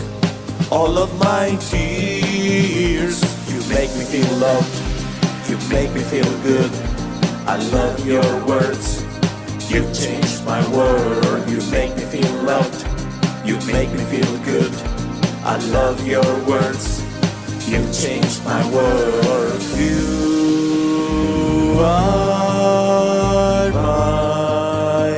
all of my tears. You make me feel loved, you make me feel good. I love your words, you changed my world. You make me feel loved, you make me feel good. I love your words, you changed my world. You are my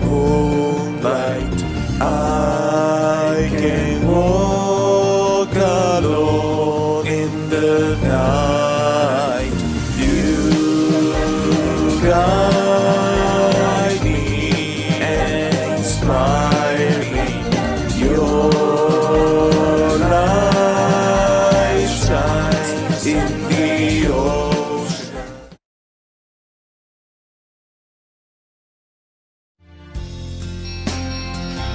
moonlight. I can walk alone in the night. You guide me and inspire me. Your light shines in the ocean.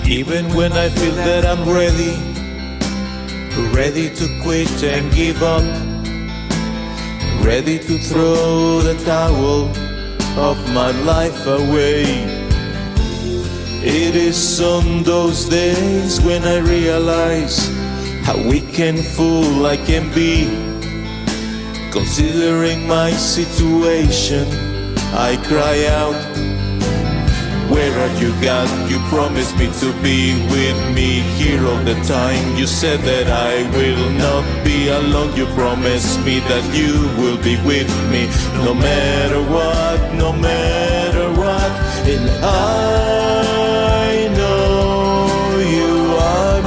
Even when I feel that I'm ready to quit and give up, ready to throw the towel of my life away. It is on those days when I realize how weak and fool I can be. Considering my situation, I cry out, where are you, God? You promised me to be with me here all the time. You said that I will not be alone. You promised me that you will be with me no matter what, no matter what. And I know you are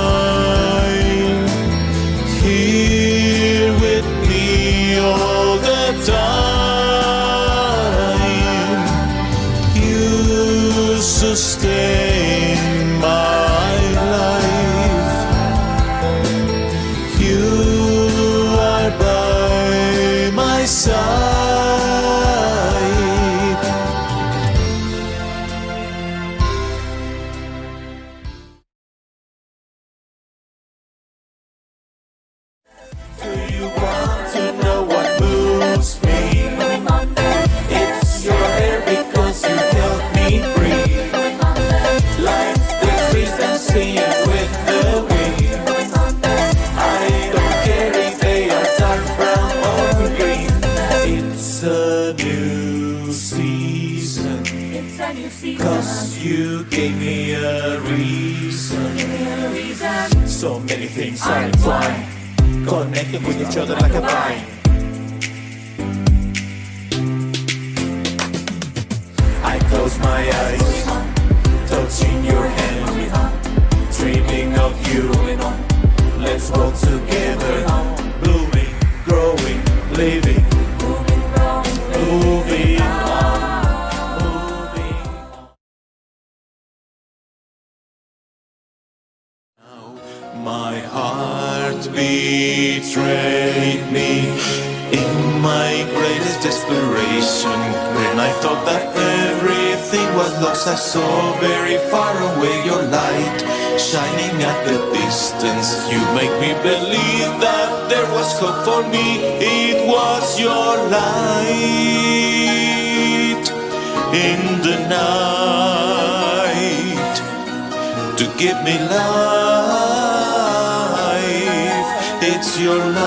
mine, here with me all the time. Sustain my life. You are by my side. Do you want to know what moves me? It's your hair because you help me breathe. Like the trees dancing with the wind. I don't care if they are dark brown or green. It's a new season. 'Cause you gave me a reason. So many things are in flying. connecting with each other like a vine. I close my eyes, touching your hand, dreaming of you. Let's walk together, blooming, growing, living, moving on, moving on. My heart betrayed me in my greatest desperation. When I thought that everything was lost, I saw very far away your light shining at the distance. You make me believe that there was hope for me. It was your light in the night to give me life. It's your light.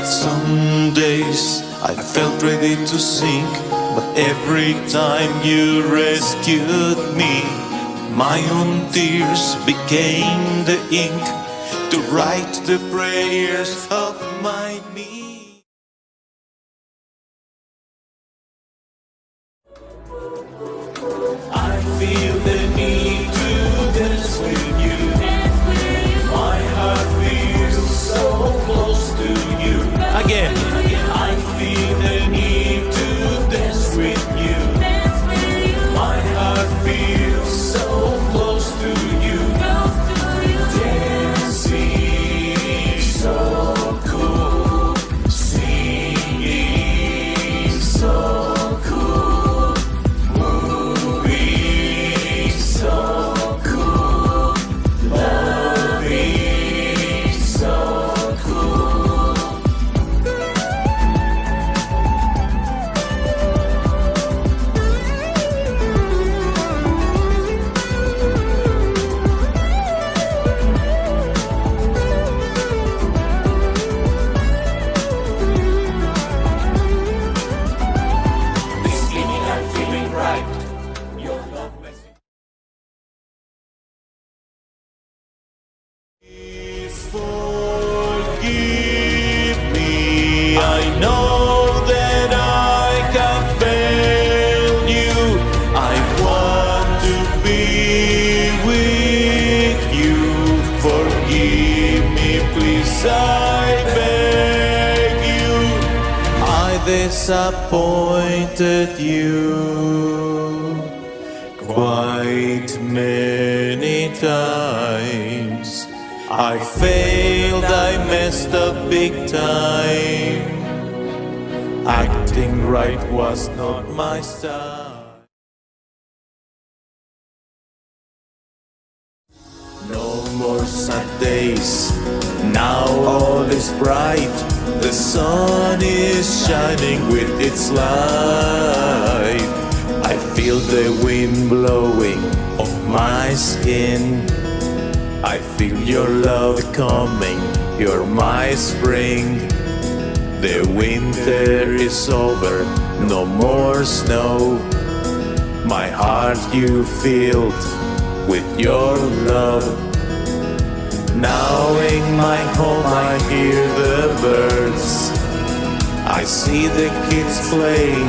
Some days I felt ready to sink, but every time you rescued me, my own tears became the ink to write the prayers of my need. I feel the need to dance with you. My heart feels so close to you. Again, I feel the need to dance with you. My heart feels so close to you. Dancing so cool, singing so cool, moving so cool, loving so cool. This feeling I'm feeling right. Your love makes me. Please forgive me. I know that I have failed you. I want to be with you. Forgive me, please, I beg you. I disappointed you quite many times. I failed, I messed up big time. Acting right was not my style. No more sad days, now all is bright. The sun is shining with its light. I feel the wind blowing off my skin. I feel your love coming, you're my spring. The winter is over, no more snow. My heart you filled with your love. Now in my home I hear the birds. I see the kids playing,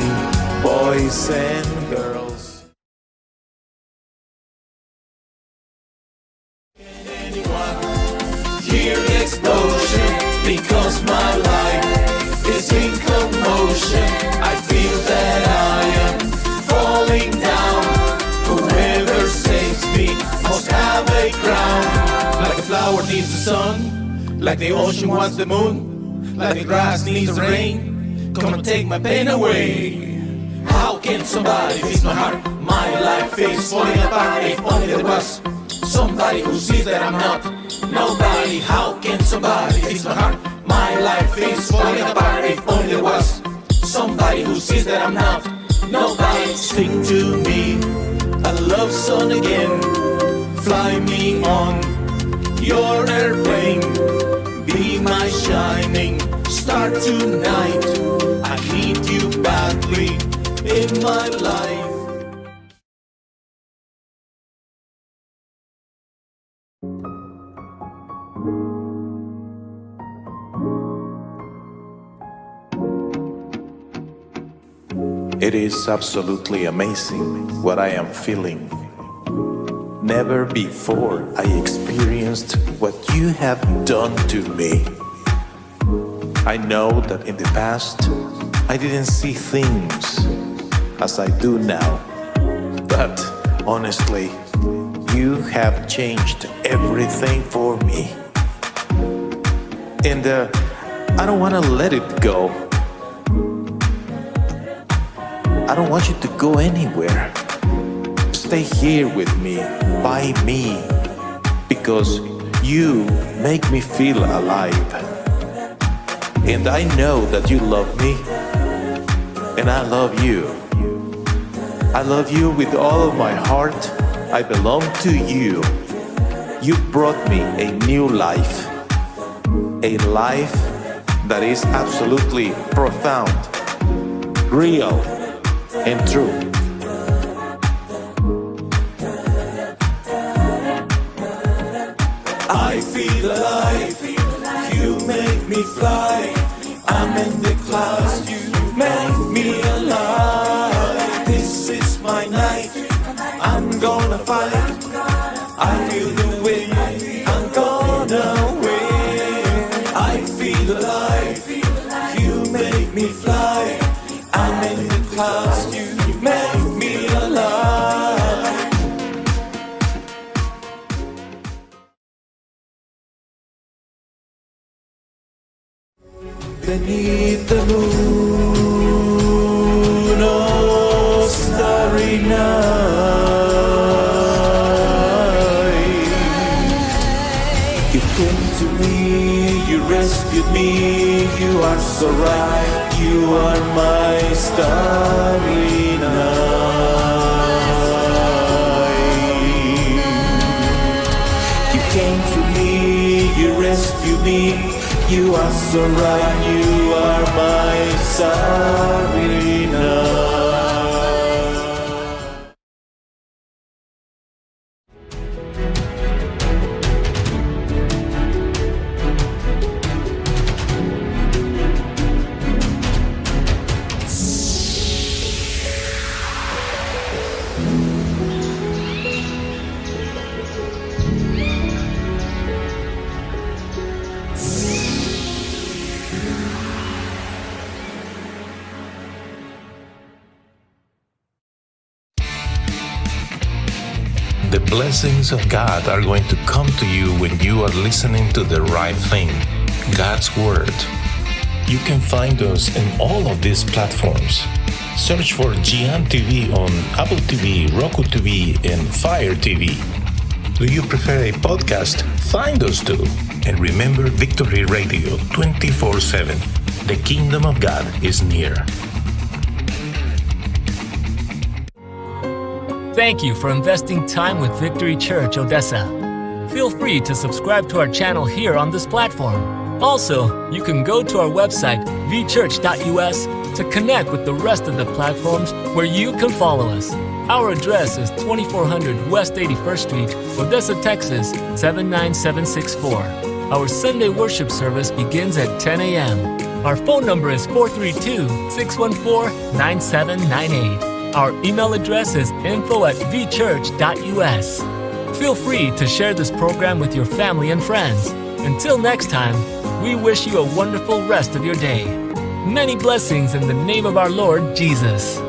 boys and girls. Hear the explosion, because my life is in commotion. I feel that I am falling down. Whoever saves me must have a crown. Like a flower needs the sun, like the ocean wants the moon, like the grass needs the rain. Come and take my pain away. How can somebody fix my heart? My life is falling apart. If only there was somebody who sees that I'm not nobody. How can somebody fix my heart? My life is falling apart. If only there was somebody who sees that I'm not nobody. Sing to me a love song again. Fly me on your airplane. Be my shining star tonight. I need you badly in my life. It is absolutely amazing what I am feeling. Never before I experienced what you have done to me. I know that in the past, I didn't see things as I do now. But honestly, you have changed everything for me. And I don't want to let it go. I don't want you to go anywhere. Stay here with me, by me, because you make me feel alive. And I know that you love me, and I love you. I love you with all of my heart. I belong to you. You brought me a new life. A life that is absolutely profound, real, and true. I feel alive. You make me fly. I'm in the clouds. You make me alive. This is my night. I'm gonna fight. I feel the wind. I'm gonna win. I feel alive. You make me fly. I'm in the clouds. You make me alive. Beneath the moon, oh starry night, you came to me, you rescued me, you are so right, you are my starry night. You came to me, you rescued me, you are so right, you are my starry night. The blessings of God are going to come to you when you are listening to the right thing, God's Word. You can find us in all of these platforms. Search for Gian TV on Apple TV, Roku TV, and Fire TV. Do you prefer a podcast? Find us too. And remember Victory Radio 24/7. The kingdom of God is near. Thank you for investing time with Victory Church Odessa. Feel free to subscribe to our channel here on this platform. Also, you can go to our website, vchurch.us, to connect with the rest of the platforms where you can follow us. Our address is 2400 West 81st Street, Odessa, Texas, 79764. Our Sunday worship service begins at 10 a.m. Our phone number is 432-614-9798. Our email address is info@vchurch.us. Feel free to share this program with your family and friends. Until next time, we wish you a wonderful rest of your day. Many blessings in the name of our Lord Jesus.